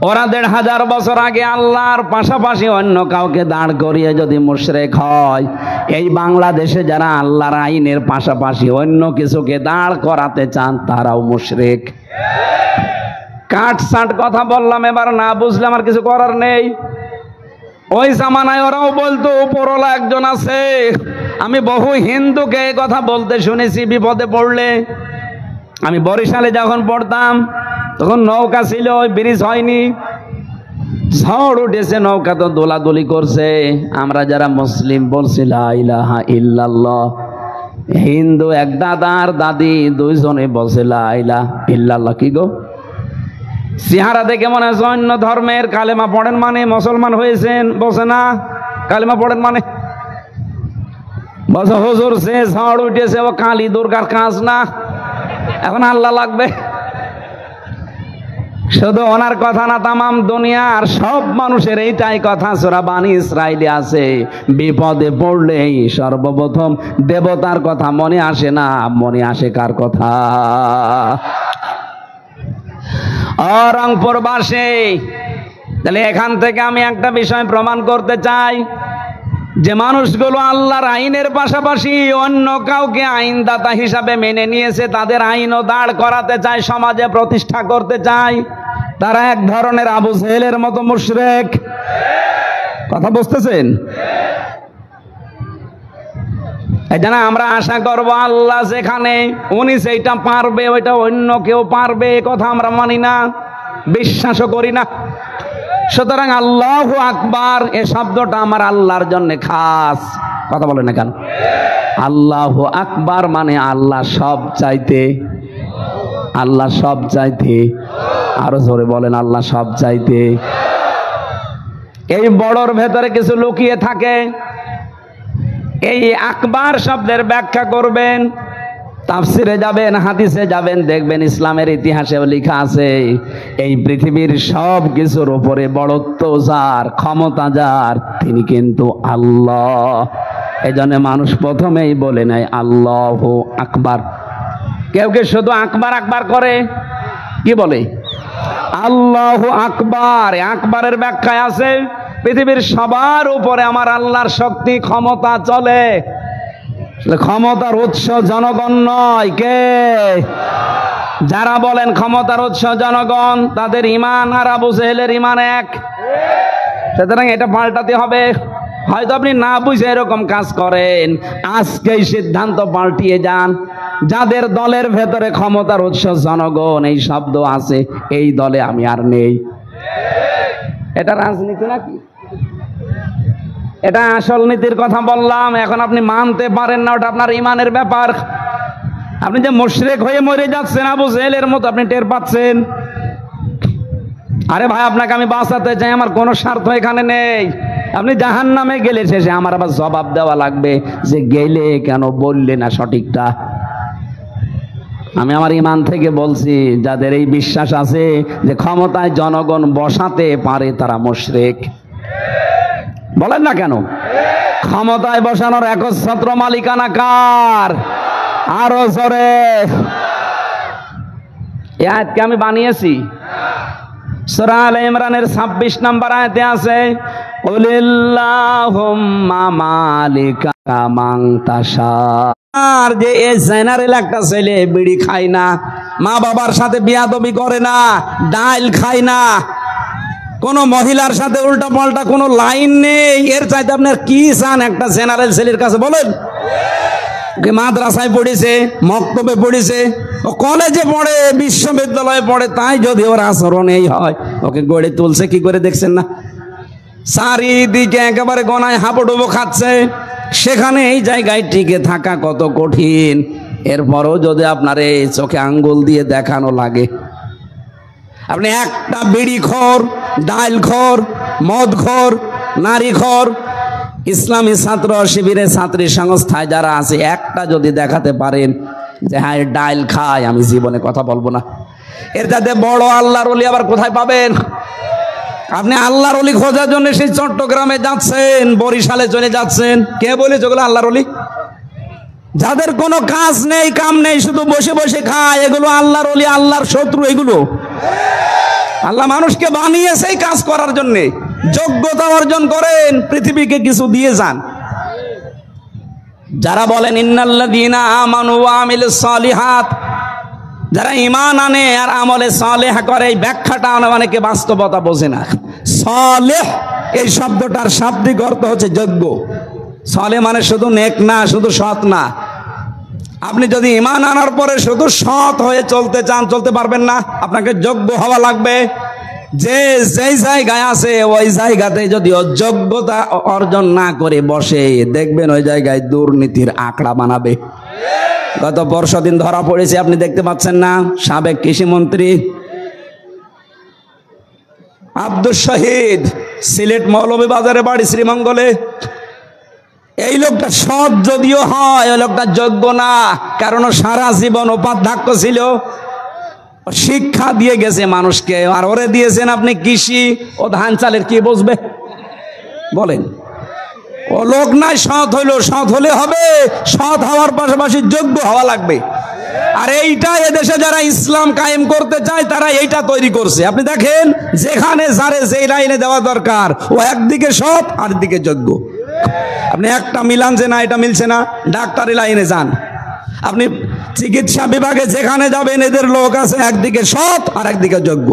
A: ওরা ১৫০০ বছর আগে আল্লাহর পাশাপাশি অন্য কাউকে দাঁড় করিয়ে যদি মুশরিক হয়, এই বাংলাদেশে যারা আল্লাহর আইনের পাশাপাশি অন্য কিছুকে দাঁড় করাতে চান তারাও মুশরিক। কাটছাট কথা বললাম, এবার না বুঝলে আমার কিছু করার নেই। ওই জামানায় ওরাও বলতো উপরওয়ালা একজন আছে। আমি বহু হিন্দুকে এই কথা বলতে শুনেছি বিপদে পড়লে। আমি বরিশালে যখন পড়তাম তখন নৌকা ছিল, ওই ব্রিজ হয়নি, ঝড় উঠেছে, নৌকা তো দোলাদুলি করছে। আমরা যারা মুসলিম বলছি লা ইলাহা ইল্লাল্লাহ, হিন্দু এক দাদা আর দাদি দুইজনে বলছে লা ইলাহা ইল্লাল্লাহ। কি গো, চেহারা দেখে মনে হয় অন্য ধর্মের, কালেমা পড়েন মানে মুসলমান হয়েছেন, বলছে না কালেমা পড়েন মানে। বলছে হুজুর সে ঝড় উঠেছে ও কালী দুর্গার কাজ না, এখন আল্লাহ লাগবে। শুধু ওনার কথা না, তামাম দুনিয়ার সব মানুষের এইটাই কথা। সূরা বানী ইসরাইলে আছে বিপদে পড়লেই সর্বপ্রথম দেবতার কথা মনে আসে না, মনে আসে কার কথা? রংপুরবাসী। তাহলে এখান থেকে আমি একটা বিষয় প্রমাণ করতে চাই যে মানুষগুলো আল্লাহর আইনের পাশাপাশি অন্য কাউকে আইনদাতা হিসাবে মেনে নিয়েছে, তাদের আইনও দাঁড় করাতে চায়, সমাজে প্রতিষ্ঠা করতে চায়। তারা এক ধরনের আবু জেহেলের মতো মুশরিক। কথা বুঝতেছেন? এই জন্য আমরা আশা করব আল্লাহ যেখানে উনি সেইটা পারবে ওইটা অন্য কেউ পারবে, কথা আমরা মানি না, বিশ্বাসও করি না। সুতরাং আল্লাহু আকবার এ শব্দটা আমার আল্লাহর জন্য খাস। কথা বলে না কেন? আল্লাহু আকবার মানে আল্লাহ সব চাইতে, আল্লাহ সব চাইতে, আরো জোরে বলেন আল্লাহ সব চাইতে। এই বড়র ভেতরে কিছু লুকিয়ে থাকে। এই আকবার শব্দের ব্যাখ্যা করবেন, তাফসিরে যাবেন, হাদিসে যাবেন, দেখবেন ইসলামের ইতিহাসেও লেখা আছে এই পৃথিবীর সব কিছুর উপরে বড়ত্ব যার, ক্ষমতা যার, তিনি কিন্তু আল্লাহ। এই জন্য মানুষ প্রথমেই বলে নেয় আল্লাহু আকবার। কেউ কেউ শুধু আকবার আকবার করে, কি বলে? আল্লাহু আকবার। আকবারের ব্যাখ্যায় আছে পৃথিবীর সবার উপরে আমার আল্লাহর শক্তি ক্ষমতা চলে। ক্ষমতার উৎস জনগণ নয়। কে? যারা বলেন ক্ষমতার উৎস জনগণ, তাদের ইমান আর আবু জেহেলের ইমান এক। সুতরাং এটা পাল্টাতে হবে। হয়তো আপনি না বুঝে এরকম কাজ করেন, আজকেই সিদ্ধান্ত পাল্টিয়ে যান। যাদের দলের ভেতরে ক্ষমতার উৎস জনগণ এই শব্দ আছে, এই দলে আমি আর নেই। এটা রাজনীতি নাকি? এটা আসল নীতির কথা বললাম। এখন আপনি মানতে পারেন না, ওটা আপনার ইমানের ব্যাপার। আপনি যে মুশরিক হয়ে মরে যাচ্ছেন আবু জেহেলের মতো, আপনি টের পাচ্ছেন? আরে ভাই, আপনাকে আমি বাঁচাতে চাই, আমার কোনো স্বার্থ এখানে নেই। আপনি জাহান্নামে গেলে শেষে আমার আবার জবাব দেওয়া লাগবে যে গেলে কেন বললে না সঠিকটা। আমি আমার ইমান থেকে বলছি, যাদের এই বিশ্বাস আছে যে ক্ষমতায় জনগণ বসাতে পারে তারা মুশরিক। বলেন না কেন? ক্ষমতায় বসানোর একচ্ছত্র মালিকানা কার? আরো জোরে। এই আয়াতকে আমি বানিয়েছি। সূরা আলে ইমরানের 26 নম্বর আয়াতে আছে কুলিল্লাহুম্মা মালিকা মান তাশা। আর যে এই জেনারেল একটা ছেলে বিড়ি খায় না, মা বাবার সাথে বিয়াদবি করে না, ডাল খায় না, কোন মহিলার সাথে উল্টা পাল্টা কোনো লাইন নেই, এর চাইতে আপনার কি চান একটা জেনারেল ছেলের কাছে? বলেন। ওকে মাদ্রাসায় পড়েছে, মক্তবে পড়েছে, ও কলেজে পড়ে, বিশ্ববিদ্যালয়ে পড়ে, তাই যদি ওর আচরণ এই হয়, ওকে গড়ে তুলছে কি করে দেখছেন না? চারিদিকে একেবারে গনায় হাবুডুবু খাচ্ছে, সেখানে এই জায়গায় টিকে থাকা কত কঠিন। এরপরও যদি আপনার এই চোখে আঙ্গুল দিয়ে দেখানো লাগে, আপনি একটা বিড়িখোর, ডালখোর, মদখোর, নারীখোর, ইসলামী ছাত্র শিবিরের ছাত্রী সংস্থায় যারা আছে, একটা যদি দেখাতে পারেন যে হ্যাঁ ডাল খায়, আমি জীবনে কথা বলবো না। এর যাতে বড় আল্লাহর ওলি আবার কোথায় পাবেন? আপনি আল্লাহর ওলি খোঁজার জন্য সেই চট্টগ্রামে যাচ্ছেন, বরিশালে চলে যাচ্ছেন। কে বলেছে ওগুলো আল্লাহর ওলি? যাদের কোনো কাজ নেই, কাম নেই, শুধু বসে বসে খায়, এগুলো আল্লাহর ওলি, আল্লাহর শত্রু। এগুলো আল্লাহ মানুষকে বানিয়েছে এই কাজ করার জন্যে। যোগ্যতা অর্জন করেন, পৃথিবীকে কিছু দিয়ে যান। যারা বলেন ইন্নাল্লাযীনা আমানু ওয়া আমিলুস সালিহাত, যারা ঈমান আনে আর আমলে সালেহ করে, এই ব্যাখ্যাটা অনেকে বাস্তবতা বোঝে না। সালেহ এই শব্দটার শাব্দিক অর্থ হচ্ছে যোগ্য। সালেহ মানে শুধু নেক না, শুধু সৎ না। আপনি যদি ঈমান আনার পরে শুধু সৎ হয়ে চলতে চান, চলতে পারবেন না, আপনাকে যোগ্য হওয়া লাগবে। যে যেই জায়গায় আছে ওই জায়গাতে যদি যোগ্যতা অর্জন না করে বসে, দেখবেন ওই জায়গায় দুর্নীতির আঁকড়া বানাবে। গত বর্ষদিন ধরা পড়েছে, আপনি দেখতে পাচ্ছেন না? সাবেক কৃষিমন্ত্রী আব্দুল শহীদ, সিলেট মৌলভীবাজারে বাড়ি, শ্রীমঙ্গলে। এই লোকটা সৎ যদিও হয়, ওই লোকটা যোগ্য না, কারণ সারা জীবন উপাধ্যক্ষ ছিল, শিক্ষা দিয়ে গেছে মানুষকে। আর ওরে দিয়েছেন আপনি কৃষি, ও ধান চালের কি বুঝবে? বলেন। ও লোক নাই সৎ হইল, সৎ হলে হবে, সৎ হওয়ার পাশাপাশি যোগ্য হওয়া লাগবে। আর এইটা এদেশে যারা ইসলাম কায়েম করতে চায় তারা এইটা তৈরি করছে। আপনি দেখেন, যেখানে যারে যেই লাইনে দেওয়া দরকার, ও একদিকে সৎ আর দিকে যোগ্য। আপনি একটা মিলান যে না এটা মিলছে না, ডাক্তারি লাইনে যান, আপনি চিকিৎসা বিভাগে যেখানে যাবেন, এদের লোক আছে একদিকে সৎ আর একদিকে যোগ্য।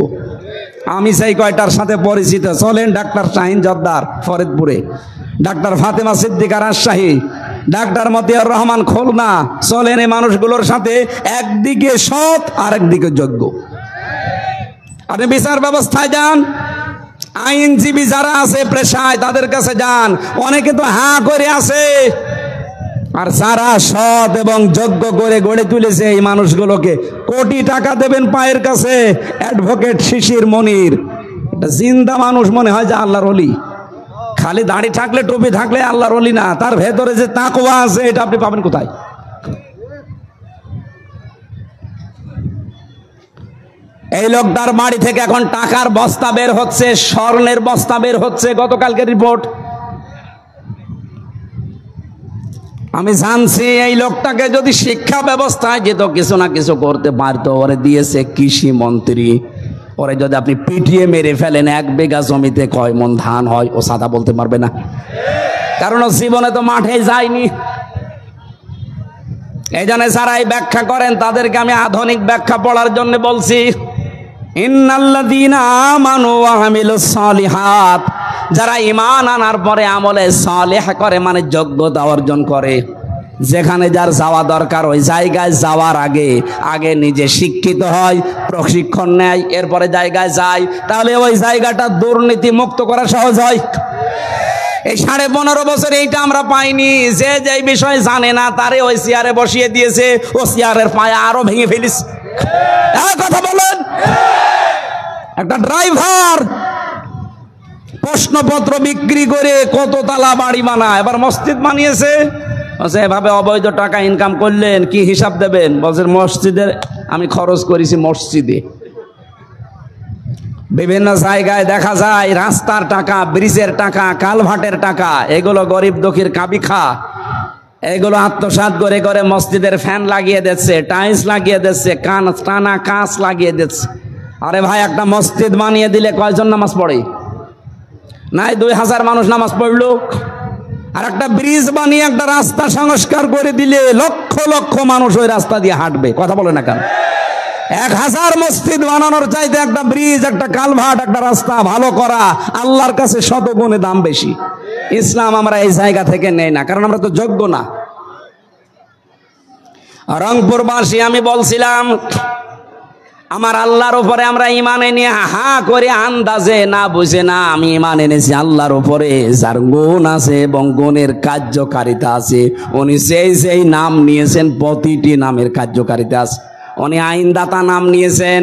A: আমি সেই কয়টার সাথে পরিচিত, চলেন ডাক্তার শাহিন জর্দার ফরিদপুরে, ডাক্তার ফাতেমা সিদ্দিকা রাজশাহী, ডাক্তার মতিয়ার রহমান খুলনা, চলেন এই মানুষগুলোর সাথে, একদিকে সৎ আর একদিকে যোগ্য। আপনি বিচার ব্যবস্থায় যান, আইনজীবী যারা আছে পেশায় তাদের কাছে যান, অনেকে তো হাঁ করে আছে, আর যারা সৎ এবং যোগ্য করে গড়ে তুলেছে এই মানুষগুলোকে কোটি টাকা দেবেন পায়ের কাছে। অ্যাডভোকেট শিশির মনির এটা জিন্দা মানুষ মনে হয় যে আল্লাহর ওলি, খালি দাড়ি থাকলে টুপি থাকলে আল্লাহর ওলি না, তার ভেতরে যে তাকওয়া আছে এটা আপনি পাবেন কোথায়? এই লোকটার বাড়ি থেকে এখন টাকার বস্তা বের হচ্ছে, স্বর্ণের বস্তা বের হচ্ছে, গতকালকের রিপোর্ট। আমি জানছি এই লোকটাকে যদি শিক্ষা ব্যবস্থায় যেত কিছু না কিছু করতে পারতো, ওরে দিয়েছে কৃষি মন্ত্রী, ওরে যদি আপনি পিটিয়ে মেরে ফেলেন 1 বিঘা জমিতে কয় মন ধান হয় ও সাদা বলতে পারবে না, কারণ ও জীবনে তো মাঠে যায়নি। এই জন্য যারা এই ব্যাখ্যা করেন তাদেরকে আমি আধুনিক ব্যাখ্যা পড়ার জন্য বলছি, ইন্নাল্লাযীনা আমানু ওয়া আমিলুস সালিহাত, যারা ঈমান আনার পরে আমলে সালেহ করে মানে যোগ্যতা অর্জন করে, যেখানে যার যাওয়া দরকার ওই জায়গায় যাওয়ার আগে আগে নিজে শিক্ষিত হয়, প্রশিক্ষণ নেয়, এরপরে জায়গায় যায়, তাহলে ওই জায়গাটা দুর্নীতি মুক্ত করা সহজ হয়। এই 15.5 বছর এইটা আমরা পাইনি, যে যেই বিষয় জানে না তারে ওই চেয়ারে বসিয়ে দিয়েছে, ও চেয়ারের পায়ে আরো ভেঙে ফেলিস। কথা বলেন, একটা ড্রাইভার প্রশ্নপত্র বিক্রি করে কত তালা বাড়ি বানায়, এবার মসজিদ বানিয়েছে, এভাবে অবৈধ টাকা ইনকাম করলেন, কি হিসাব দেবেন? বলছে মসজিদের আমি খরচ করেছি মসজিদে। বিভিন্ন জায়গায় দেখা যায় রাস্তার টাকা, ব্রিজের টাকা, কালভার্টের টাকা, এগুলো গরিব দুঃখীর কাবিখা, এগুলো আত্মসাৎ করে করে মসজিদের ফ্যান লাগিয়ে দিচ্ছে, টাইলস লাগিয়ে দিচ্ছে, টানা কাঁচ লাগিয়ে দিচ্ছে। আরে ভাই, একটা মসজিদ বানিয়ে দিলে কয়জন নামাজ পড়ে? নাই 2000 মানুষ নামাজ পড়লো। আর একটা ব্রিজ বানিয়ে একটা রাস্তা সংস্কার করে দিলে লক্ষ লক্ষ মানুষ ওই রাস্তা দিয়ে হাঁটবে। কথা বলে না কেন? 1000 মসজিদ বানানোর চাইতে একটা ব্রিজ, একটা কালভার্ট, একটা রাস্তা ভালো করা আল্লাহর কাছে 100 গুণে দাম বেশি। ইসলাম আমরা এই জায়গা থেকে নেই না, কারণ আমরা তো যোগ্য না। রংপুরবাসী আমি বলছিলাম, আমার আল্লাহর উপরে আমরা ঈমান এনে হা করে আন্দাজে না বুঝে না, আমি ঈমান এনেছি আল্লাহর উপরে যার গুণ আছে এবং গুণের কার্যকারিতা আছে। উনি সেই নাম নিয়েছেন, প্রতিটি নামের কার্যকারিতা আছে। উনি আইনদাতা নাম নিয়েছেন,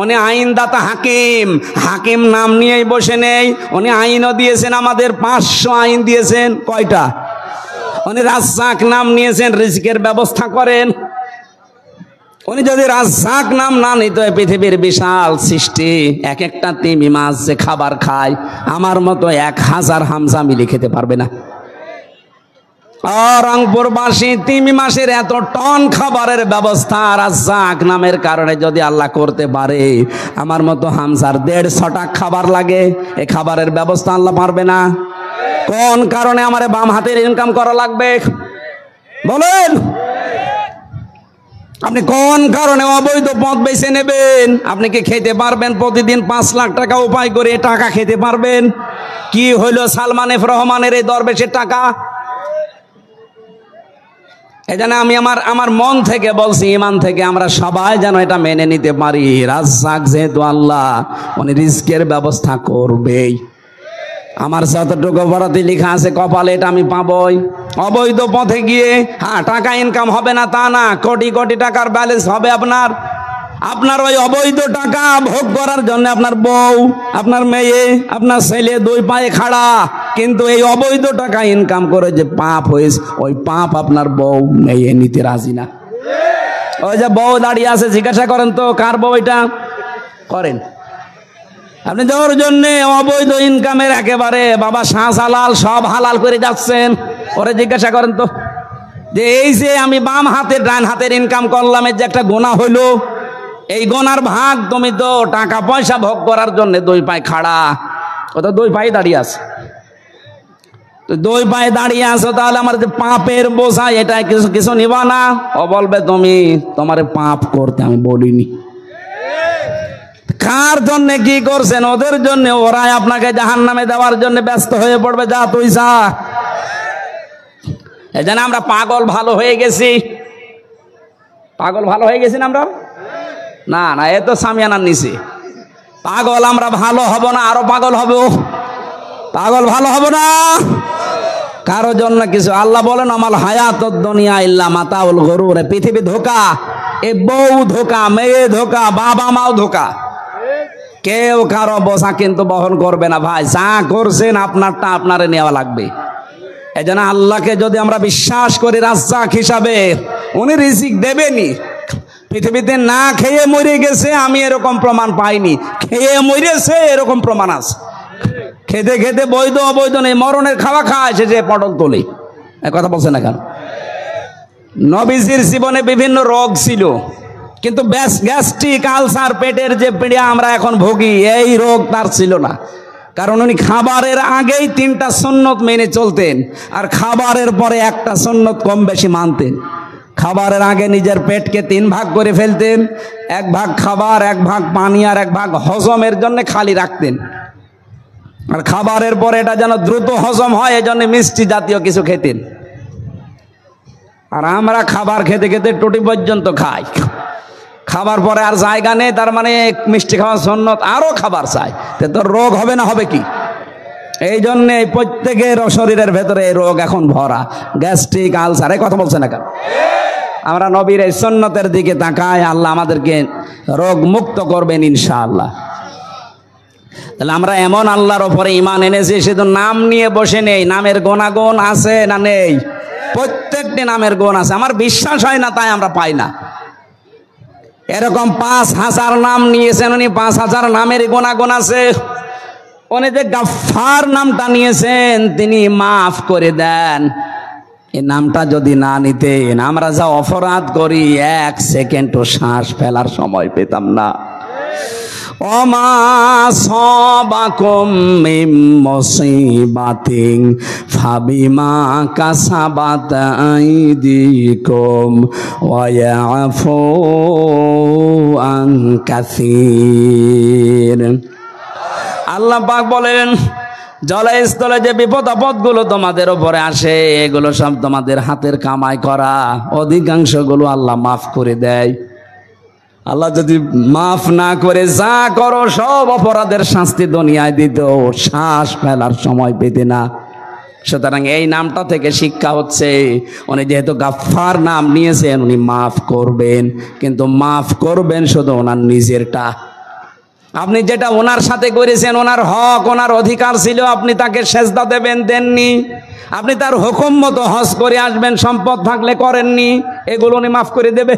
A: উনি আইনদাতা হাকিম, হাকিম নাম নিয়েই বসে নেই, উনি আইনও দিয়েছেন, আমাদের 500 আইন দিয়েছেন। কয়টা? উনি রাজ্জাক নাম নিয়েছেন, রিজকের ব্যবস্থা করেন। উনি যদি রাজ্জাক নাম না নিত, পৃথিবীর বিশাল সৃষ্টি, এক একটা তিমি মাছ যে খাবার খায় আমার মতো 1000 হামজা মিলে খেতে পারবে না। রংপুরবাসী তিমি মাসের এত টন খাবারের ব্যবস্থা রাজ্জাক নামের কারণে যদি আল্লাহ করতে পারে, আমার মতো হামজার 150টা খাবার লাগে, এই খাবারের ব্যবস্থা আল্লাহ পারবে না? কোন কারণে আমার বাম হাতের ইনকাম করা লাগবে বলেন? আপনি কোন কারণে অবৈধ পথ বেছে নেবেন? আপনি কি খেতে পারবেন প্রতিদিন 5 লাখ টাকা উপায় করে টাকা খেতে পারবেন? কি হইলো সালমান এফ রহমানের এই দরবেশের টাকা? এই জন্য আমি আমার মন থেকে বলছি, ইমান থেকে আমরা সবাই যেন এটা মেনে নিতে পারি, রাজ্জাক যেহেতু আল্লাহ, উনি রিজকের ব্যবস্থা করবেই। আমার যতটুকু বরাতে লেখা আছে কপালে এটা আমি পাবই। অবৈধ পথে গিয়ে টাকা ইনকাম হবে না তা না, কোটি কোটি টাকার ব্যালেন্স হবে আপনার ওই অবৈধ টাকা ভোগ করার জন্য আপনার বউ, আপনার মেয়ে, আপনার ছেলে 2 পায়ে খাড়া, কিন্তু এই অবৈধ টাকা ইনকাম করে যে পাপ হয়েছে, ওই পাপ আপনার বউ মেয়ে নিতে রাজি না। ওই যে বউ দাঁড়িয়ে আছে, জিজ্ঞাসা করেন তো কার বউ এটা? করেন আপনি যাওয়ার জন্য অবৈধ ইনকামের একেবারে বাবা শাহজালাল সব হালাল করে যাচ্ছেন। ওরে জিজ্ঞাসা করেন তো যে এই যে আমি বাম হাতের ডান হাতের ইনকাম করলাম, এর যে একটা গোনা হইলো, এই গোনার ভাগ তুমি তো টাকা পয়সা ভোগ করার জন্য 2 পায়ে খাড়া, ও তো 2 পায়ে দাঁড়িয়ে আছে। তো 2 পায়ে দাঁড়িয়ে আছো, তাহলে আমার যে পাপের বোঝা এটা কিছু নিবা না? ও বলবে তুমি তোমার পাপ করতে আমি বলিনি। কার জন্য কি করছেন? ওদের জন্য। ওরাই আপনাকে জাহান্নামে দেওয়ার জন্য ব্যস্ত হয়ে পড়বে। যা তুই যা। এই জন্য আমরা পাগল ভালো হয়ে গেছি। পাগল ভালো হয়ে গেছি না আমরা? না না, এ তো সামিয়ানার নিচে। পাগল আমরা ভালো হব না, আরো পাগল হব। পাগল ভালো হব না কারো জন্য কিছু। আল্লাহ বলেন আমাল হায়াতুদ দুনিয়া ইল্লা মাতাউল গুরুর। পৃথিবী ধোকা, এ বউ ধোকা, মেয়ে ধোকা, বাবা মাও ধোকা। কেউ কারো বোঝা কিন্তু বহন করবে না ভাই। যা করছেন আপনারটা আপনারে নেওয়া লাগবে। এই জন্য আল্লাহকে যদি আমরা বিশ্বাস করি রাজ্জাক হিসাবে, উনি রিজিক দেবেনি। পৃথিবীতে না খেয়ে মরে গেছে আমি এরকম প্রমাণ পাইনি, খেয়ে মরেছে এরকম প্রমাণ আছে। খেতে খেতে বৈধ অবৈধ নেই, মরণের খাওয়া খায় সে যে পটল তোলে। কথা বলছে না কেন? নবীজির জীবনে বিভিন্ন রোগ ছিল, কিন্তু গ্যাস্ট্রিক, আলসার, পেটের যে পীড়া আমরা এখন ভুগি, এই রোগ তার ছিল না। কারণ উনি খাবারের আগেই 3টা সুন্নত মেনে চলতেন, আর খাবারের পরে একটা সুন্নত কম বেশি মানতেন। খাবারের আগে নিজের পেটকে 3 ভাগ করে ফেলতেন, 1 ভাগ খাবার, 1 ভাগ পানি, আর 1 ভাগ হজমের জন্য খালি রাখতেন। আর খাবারের পরে এটা যেন দ্রুত হজম হয়, এই জন্য মিষ্টি জাতীয় কিছু খেতেন। আর আমরা খাবার খেতে খেতে টুটি পর্যন্ত খাই। খাবার পরে আর জায়গা নেই, তার মানে মিষ্টি খাওয়া সুন্নত, আরো খাবার চাই, তো রোগ হবে না? হবে কি? এই জন্যে প্রত্যেকের শরীরের ভেতরে এই রোগ এখন ভরা, গ্যাস্ট্রিক, আলসার। এই কথা বলছে না কেন? আমরা নবীর এই সুন্নতের দিকে তাকাই, আল্লাহ আমাদেরকে রোগ মুক্ত করবেন ইনশাআল্লাহ। তাহলে আমরা এমন আল্লাহর ওপরে ঈমান এনেছি, শুধু নাম নিয়ে বসে নেই। নামের গুণাগুণ আছে না নেই? প্রত্যেকটি নামের গুণ আছে। আমার বিশ্বাস হয় না, তাই আমরা পাই না। এরকম 5000 নাম নিয়েছেন উনি, 5000 নামের গুণাগুণ আছে। উনি যে গাফফার নামটা নিয়েছেন, তিনি মাফ করে দেন। এই নামটা যদি না নিতেন, আমরা যা অপরাধ করি 1 সেকেন্ডও শ্বাস ফেলার সময় পেতাম না। ওমা সাবাকুম মিন মুসিবাতিন ফাবিমা কাসাবাত আইদিকুম ওয়া ইয়াফু আন কাসীর। আল্লাহ পাক বলেন, জলে স্থলে যে বিপদ আপদগুলো তোমাদের উপরে আসে, এগুলো সব তোমাদের হাতের কামাই করা। অধিকাংশগুলো আল্লাহ মাফ করে দেয়। আল্লাহ যদি মাফ না করে যা করো সব অপরাধের শাস্তি দুনিয়ায় দিত, শ্বাস ফেলার সময় পেতে না। সুতরাং এই নামটা থেকে শিক্ষা হচ্ছে, উনি যেহেতু গাফফার নাম নিয়েছেন, উনি মাফ করবেন, কিন্তু মাফ করবেন শুধু ওনার নিজেরটা। আপনি যেটা ওনার সাথে করেছেন, ওনার হক, ওনার অধিকার ছিল, আপনি তাকে সেজদা দেবেন, দেননি। আপনি তার হুকুম মতো হজ করে আসবেন, সম্পদ থাকলে করেননি, এগুলো উনি মাফ করে দেবে।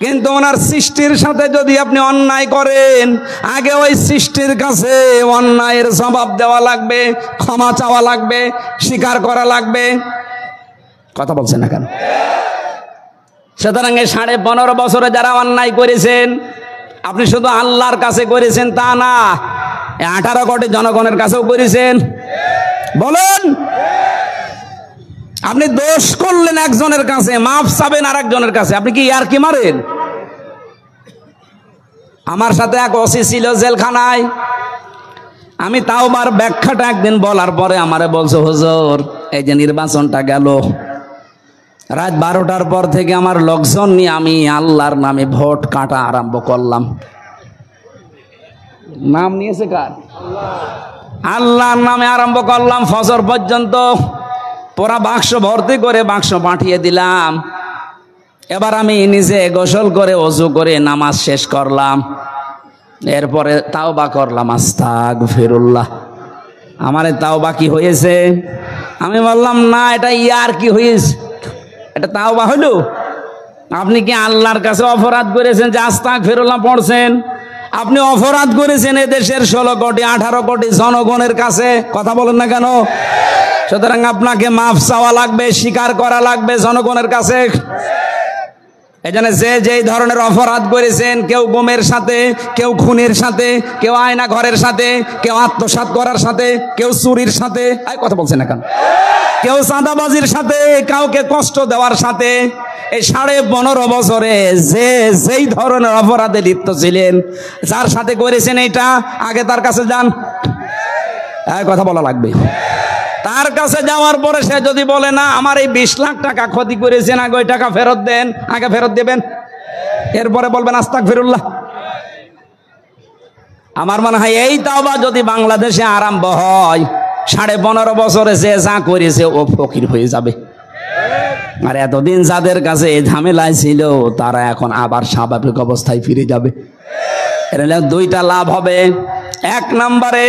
A: কিন্তু ওনার সৃষ্টির সাথে যদি আপনি অন্যায় করেন, আগে ওই সৃষ্টির কাছে অন্যায়ের জবাব দেওয়া লাগবে, ক্ষমা চাওয়া লাগবে, স্বীকার করা লাগবে। কথা বলছেন না কেন? সুতরাং এই 15.5 বছরে যারা অন্যায় করেছেন, আপনি শুধু আল্লাহর কাছে করেছেন তা না, 18 কোটি জনগণের কাছেও করেছেন। বলেন, আপনি দোষ করলেন একজনের কাছে, মাফ চাবেন আর একজনের কাছে, আপনি কি ইয়ার কি মারেন? আমার সাথে এক ওসি ছিল জেলখানায়। আমি তাওবার ব্যাখ্যাটা একদিন বলার পরে আমারে বলছে, হুজুর এই যে নির্বাচনটা গেল, রাত 12টার পর থেকে আমার লোকজন নিয়ে আমি আল্লাহর নামে ভোট কাটা আরম্ভ করলাম। নাম নিয়েছে কার? আল্লাহর নামে আরম্ভ করলাম। ফজর পর্যন্ত পুরা বাক্স ভর্তি করে বাক্স পাঠিয়ে দিলাম। এবার আমি নিজে গোসল করে ওযু করে নামাজ শেষ করলাম। এরপরে তাওবা করলাম, আস্তাগফিরুল্লাহ। আমার তাওবা কি হয়েছে? আমি বললাম, না এটা ইয়ার কি হয়েছে, এটা তাওবা হলো? আপনি কি আল্লাহর কাছে অপরাধ করেছেন যে আস্তাগফিরুল্লাহ পড়ছেন? আপনি অপরাধ করেছেন এদেশের 16 কোটি 18 কোটি জনগণের কাছে। কথা বলেন না কেন? সুতরাং আপনাকে মাফ চাওয়া লাগবে, স্বীকার করা লাগবে জনগণের কাছে। এই জন্য যে যেই ধরনের অপরাধ করেছেন, কেউ গুমের সাথে, কেউ খুনের সাথে, কেউ আয়না ঘরের সাথে, কেউ আত্মসাৎ করার সাথে, কেউ চুরির সাথে, কথা বলছেন এখন, কেউ চাঁদাবাজির সাথে, কাউকে কষ্ট দেওয়ার সাথে, এই 15.5 বছরে যে যেই ধরনের অপরাধে লিপ্ত ছিলেন, যার সাথে করেছেন এইটা, আগে তার কাছে যান, কথা বলা লাগবে। তার কাছে যাওয়ার পরে সে যদি বলে না আমার এই 20 লাখ টাকা ক্ষতি করেছেন, আগে ওই টাকা ফেরত দেন, আগে ফেরত দেবেন, এরপরে বলবেন আস্তাগফিরুল্লাহ। আমার মনে হয় এই তাওবা যদি বাংলাদেশে আরম্ভ হয়, 15.5 বছরে যে যা করেছে ও ফকির হয়ে যাবে। আর এতদিন যাদের কাছে এই ঝামেলায় ছিল, তারা এখন আবার স্বাভাবিক অবস্থায় ফিরে যাবে। এর দুইটা লাভ হবে। এক নম্বরে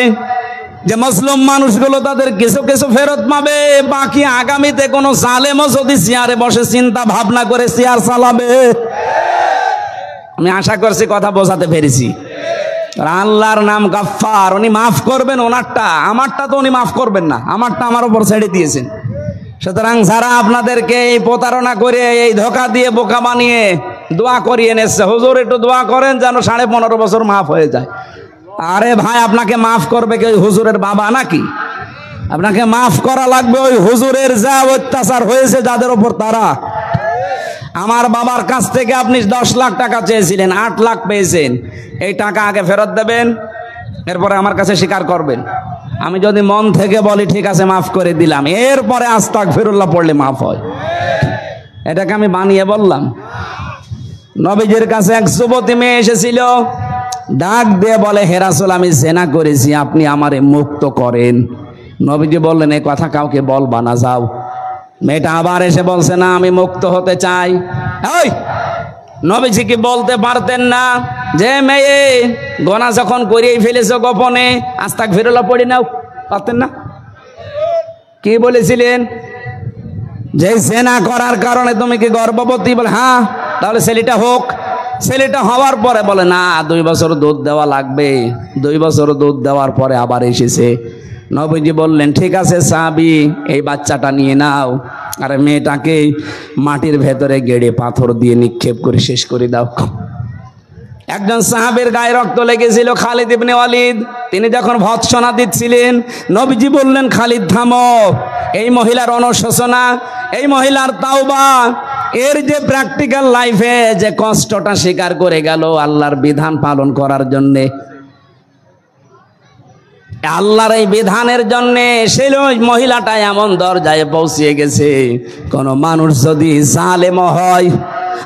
A: যে মুসলিম মানুষগুলো তাদের কিছু কিছু ফেরত পাবে, বাকি আগামীতে কোনো জালেমও যদি চেয়ারে বসে চিন্তা ভাবনা করে চেয়ার চালাবে। আমি আশা করছি কথা বোঝাতে পেরেছি। আল্লাহর নাম গাফফার, উনি মাফ করবেন ওনারটা, আমারটা তো উনি মাফ করবেন না, আমারটা আমার উপর ছেড়ে দিয়েছেন। সুতরাং যারা আপনাদেরকে এই প্রতারণা করে, এই ধোকা দিয়ে বোকা বানিয়ে দোয়া করিয়ে এনেছে, হুজুর একটু দোয়া করেন যেন 15.5 বছর মাফ হয়ে যায়। আরে ভাই, আপনাকে মাফ করবে কি ওই হুজুরের বাবা নাকি? আপনাকে মাফ করা লাগবে ওই হুজুরের যা অত্যাচার হয়েছে যাদের উপর তারা। আমার বাবার কাছ থেকে আপনি 10 লাখ টাকা চেয়েছিলেন, 8 লাখ পেয়েছেন, এই টাকা আগে ফেরত দেবেন, এরপরে আমার কাছে স্বীকার করবেন। আমি যদি মন থেকে বলি ঠিক আছে মাফ করে দিলাম, এরপরে আস্তাগফিরুল্লাহ পড়লে মাফ হয়। এটাকে আমি বানিয়ে বললাম। নবীজির কাছে এক যুবতী মেয়ে এসেছিল, ডাক দিয়ে বলে হে রাসূল, আমি জেনা করেছি, আপনি আমারে মুক্ত করেন। নবীজি বললেন এই কথা কাউকে বলবা না, যাও। মেয়েটা আবার এসে বলছে না, আমি মুক্ত হতে চাই। ওই নবীজি কি বলতে পারতেন না যে মেয়ে গোনা যখন করিয়ে ফেলেছো গোপনে, আস্তাগফিরুল্লাহ পড়ে নাও? পারতেন না? কি বলেছিলেন? যে জেনা করার কারণে তুমি কি গর্ভবতী? বলে হ্যাঁ। তাহলে ছেলেটা হোক। ছেলেটা হওয়ার পরে বলে না, 2 বছর দুধ দেওয়া লাগবে। 2 বছর দুধ দেওয়ার পরে আবার এসেছে। নবীজি বললেন ঠিক আছে সাহাবী, এই বাচ্চাটা নিয়ে নাও, আর মেয়েটাকে মাটির ভেতরে গেড়ে পাথর দিয়ে নিক্ষেপ করে শেষ করে দাও। একজন সাহাবের গায়ে রক্ত লেগেছিল, খালিদ ইবনে ওয়ালিদ। তিনি যখন ভৎসনা দিচ্ছিলেন, নবীজি বললেন খালিদ থামো। এই মহিলার অনুশোচনা, এই মহিলার তাওবা, এর যে প্র্যাকটিক্যাল লাইফে যে কষ্টটা স্বীকার করে গেল আল্লাহর বিধান পালন করার জন্যে, আল্লাহর এই বিধানের জন্যে, সেই মহিলাটা এমন দরজায় পৌঁছিয়ে গেছে, কোন মানুষ যদি জালেম হয়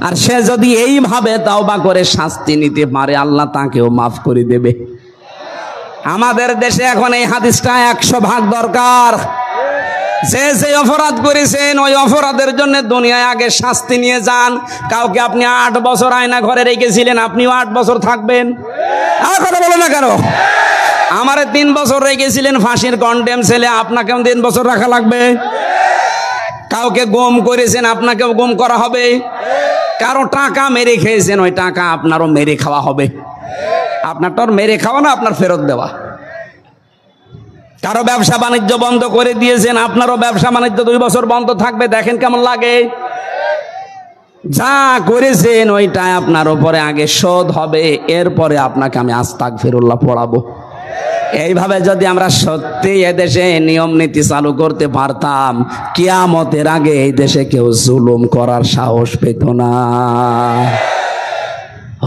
A: আর সে যদি এইভাবে তাওবা করে শাস্তি নিতে পারে, আল্লাহ তাকেও মাফ করে দেবে। আমাদের দেশে এখন এই হাদিসটা 100% দরকার। যে যে অপরাধ করেছেন ওই অপরাধের জন্য দুনিয়ায় আগে শাস্তি নিয়ে যান। কাউকে আপনি 8 বছর আয়না ঘরে রেখেছিলেন, আপনিও 8 বছর থাকবেন। আর কথা বলো না কেন? আমারে 3 বছর রেখেছিলেন ফাঁসির কন্ডেম ছেলে, আপনাকেও 3 বছর রাখা লাগবে। কাউকে গুম করেছেন, আপনাকেও গুম করা হবে। কারো টাকা মেরে খেয়েছেন, ওই টাকা আপনারও মেরে খাওয়া হবে। আপনারটার মেরে খাওয়া না, আপনার ফেরত দেওয়া। কারো ব্যবসা বাণিজ্য বন্ধ করে দিয়েছেন, আপনারও ব্যবসা বাণিজ্য 2 বছর বন্ধ থাকবে। দেখেন কেমন লাগে। যা করেছেন ওইটা আপনার উপরে আগে শোধ হবে, এরপরে আপনাকে আমি আস্তাগফিরুল্লাহ পড়াবো। এইভাবে যদি আমরা সত্যি এদেশে নিয়ম নীতি চালু করতে পারতাম, কিয়ামতের আগে এই দেশে কেউ জুলুম করার সাহস পেত না।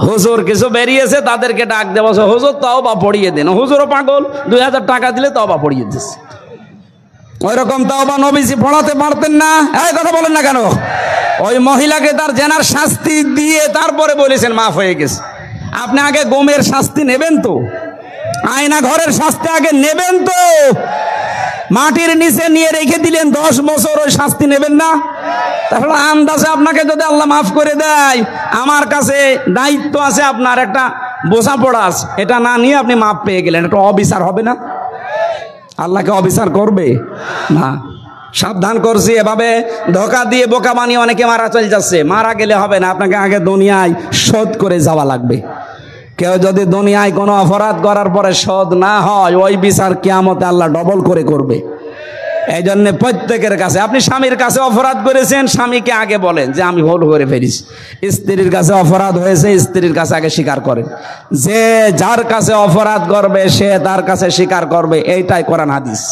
A: হুজুর কিছু বেরিয়েছে, তাদেরকে ডাক দেবো, হুজুর তওবা পড়িয়ে দেন। হুজুরও পাগল, 2000 টাকা দিলে তওবা পড়িয়ে দিচ্ছে। ওই রকম তওবা নবীজি পড়াতে পারতেন না? এই কথা বলেন না কেন? ওই মহিলাকে তার জেনার শাস্তি দিয়ে তারপরে বলেছেন মাফ হয়ে গেছে। আপনি আগে গোমের শাস্তি নেবেন তো, আয়না ঘরের শাস্তি আগে নেবেন তো। মাটির নিচে নিয়ে রেখে দিলেন 10 বছর, ওই শাস্তি নেবেন না? তাহলে আন্দাজে আপনাকে যদি আল্লাহ মাফ করে দেয়, আমার কাছে দায়িত্ব আছে, আপনার একটা বোঝাপড়া আছে, এটা না নিয়ে আপনি মাফ পেয়ে গেলেন, এটা অবিচার হবে না? আল্লাহকে অবিচার করবে না। সাবধান করছি, এভাবে ধোকা দিয়ে বোকা বানিয়ে অনেকে মারা চলে যাচ্ছে। মারা গেলে হবে না, আপনাকে আগে দুনিয়ায় শোধ করে যাওয়া লাগবে। কেউ যদি দুনিয়ায় কোনো অপরাধ করার পরে শোধ না হয়, ওই বিচার কিয়ামতে আল্লাহ ডবল করে করবে। এই জন্য প্রত্যেকের কাছে, আপনি স্বামীর কাছে অপরাধ করেছেন, স্বামীকে আগে বলেন যে আমি ভুল করে ফেলেছি। স্ত্রীর কাছে অপরাধ হয়েছে, স্ত্রীর কাছে আগে স্বীকার করেন। যে যার কাছে অপরাধ করবে সে তার কাছে স্বীকার করবে, এইটাই কোরআন হাদিস।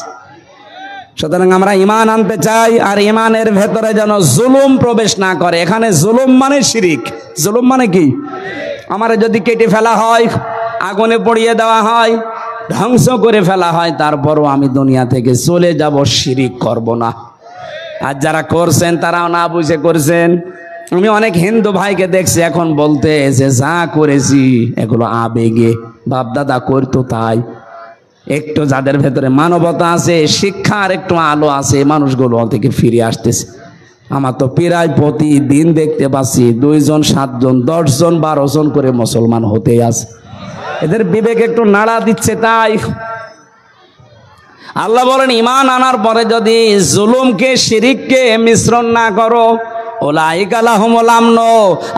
A: সুতরাং আমরা ঈমান আনতে চাই, আর ঈমানের ভেতরে যেন জুলুম প্রবেশ না করে। এখানে জুলুম মানে শিরিক। জুলুম মানে কি? আমারে যদি কেটে ফেলা হয়, আগুনে পড়িয়ে দেওয়া হয়, ধ্বংস করে ফেলা হয়, তারপরও আমি দুনিয়া থেকে চলে যাব, শিরিক করব না। আর যারা করছেন তারাও না বুঝে করছেন। আমি অনেক হিন্দু ভাইকে দেখছি এখন বলতে যে যা করেছি এগুলো আবেগে, বাপ দাদা করতো তাই। একটু যাদের ভেতরে মানবতা আছে, শিক্ষার একটু আলো আছে, মানুষগুলো থেকে ফিরে আসতেছে। আমার তো প্রায় প্রতিদিন দেখতে পাচ্ছি 2 জন 7 জন 10 জন 12 জন করে মুসলমান হতেই আছে। এদের বিবেক একটু নাড়া দিচ্ছে। তাই আল্লাহ বলেন ঈমান আনার পরে যদি জুলুমকে শিরিককে মিশ্রণ না করো, উলাইকা লাহুমুল আমন,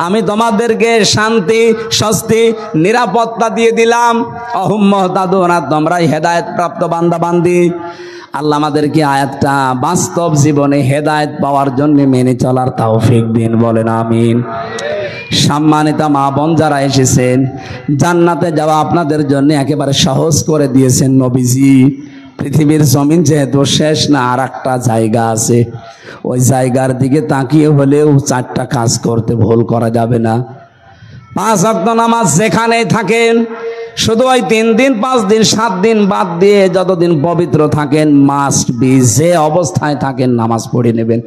A: আমি তোমাদেরকে শান্তি, স্বস্তি, নিরাপত্তা দিয়ে দিলাম। অহুম মুহতাদুন, তোমরাই হেদায়েত প্রাপ্ত বান্দা বান্দি। আল্লাহ আমাদেরকে আয়াতটা বাস্তব জীবনে হেদায়েত পাওয়ার জন্য মেনে চলার তৌফিক দিন, বলেন আমিন। সম্মানিত মা বোন যারা এসেছেন, জান্নাতে যাওয়া আপনাদের জন্য একেবারে সহজ করে দিয়েছেন নবীজি। পৃথিবীর জমিন যেহেতু শেষ না, আর একটা জায়গা আছে, ওই জায়গার দিকে তাকিয়ে হলেও 4টা কাজ করতে ভুল করা যাবে না। 5 ওয়াক্ত নামাজ যেখানেই থাকেন, শুধু ওই 3 দিন 5 দিন 7 দিন বাদ দিয়ে যতদিন পবিত্র থাকেন, মাস্ট বি, যে অবস্থায় থাকেন নামাজ পড়ে নেবেন।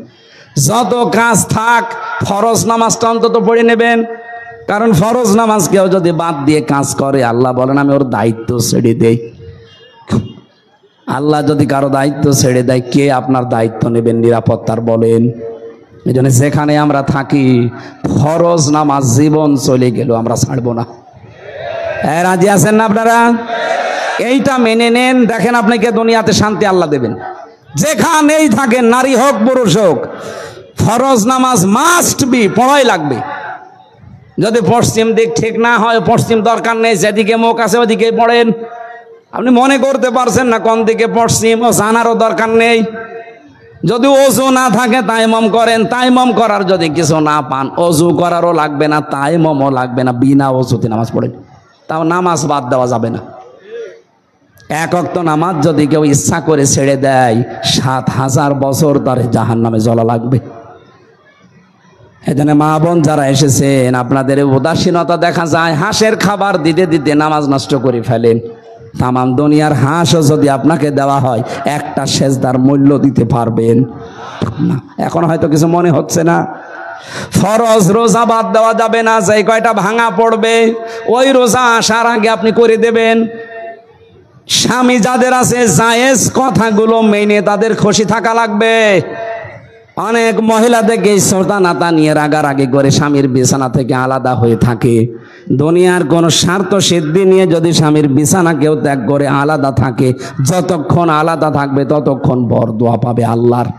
A: যত কাজ থাক, ফরজ নামাজটা অন্তত পড়ে নেবেন। কারণ ফরজ নামাজ কেউ যদি বাদ দিয়ে কাজ করে, আল্লাহ বলেন আমি ওর দায়িত্ব ছেড়ে দেই। আল্লাহ যদি কারো দায়িত্ব ছেড়ে দেয়, কে আপনার দায়িত্ব নেবেন নিরাপত্তার, বলেন? এই জন্য যেখানে আমরা থাকি, ফরজ নামাজ জীবন চলে গেল আমরা ছাড়বো না। রাজি আছেন না আপনারা? এইটা মেনে নেন, দেখেন আপনাকে দুনিয়াতে শান্তি আল্লাহ দেবেন। যেখানেই থাকেন, নারী হোক পুরুষ হোক, ফরজ নামাজ মাস্ট বি, পড়াই লাগবে। যদি পশ্চিম দিক ঠিক না হয়, পশ্চিম দরকার নেই, যেদিকে মুখ আছে ওদিকে পড়েন। আপনি মনে করতে পারছেন না কোন দিকে পশ্চিম, ও জানারও দরকার নেই। যদি অজু না থাকে তাইমাম করেন, তাইমাম করার যদি কিছু না পান, অজু করারও লাগবে না, তাইমামও লাগবে না, বিনা অজুতে নামাজ পড়েন, তাও নামাজ বাদ দেওয়া যাবে না। 1 ওয়াক্ত নামাজ যদি কেউ ইচ্ছা করে ছেড়ে দেয়, 7000 বছর তার জাহান্নামে জ্বলা লাগবে। এখানে মা বোন যারা এসেছেন, আপনাদের উদাসীনতা দেখা যায়, হাঁসের খাবার দিতে দিতে নামাজ নষ্ট করে ফেলেন। তামাম দুনিয়ার হাঁসও যদি আপনাকে দেওয়া হয়, একটা সেজদার মূল্য দিতে পারবেন না। এখন হয়তো কিছু মনে হচ্ছে না। ফরজ রোজা বাদ দেওয়া যাবে না, যে কয়টা ভাঙা পড়বে ওই রোজা আসার আগে আপনি করে দেবেন। স্বামী যাদের আছে, জায়েজ কথাগুলো মেনে তাদের খুশি থাকা লাগবে। অনেক মহিলা দেখে শ্রোতা নাতা নিয়ে রাগারাগি করে স্বামীর বিছানা থেকে আলাদা হয়ে থাকে। দুনিয়ার কোন স্বার্থ সিদ্ধি নিয়ে যদি স্বামীর বিছানা কেউ ত্যাগ করে আলাদা থাকে, যতক্ষণ আলাদা থাকবে ততক্ষণ বরদোয়া পাবে আল্লাহর।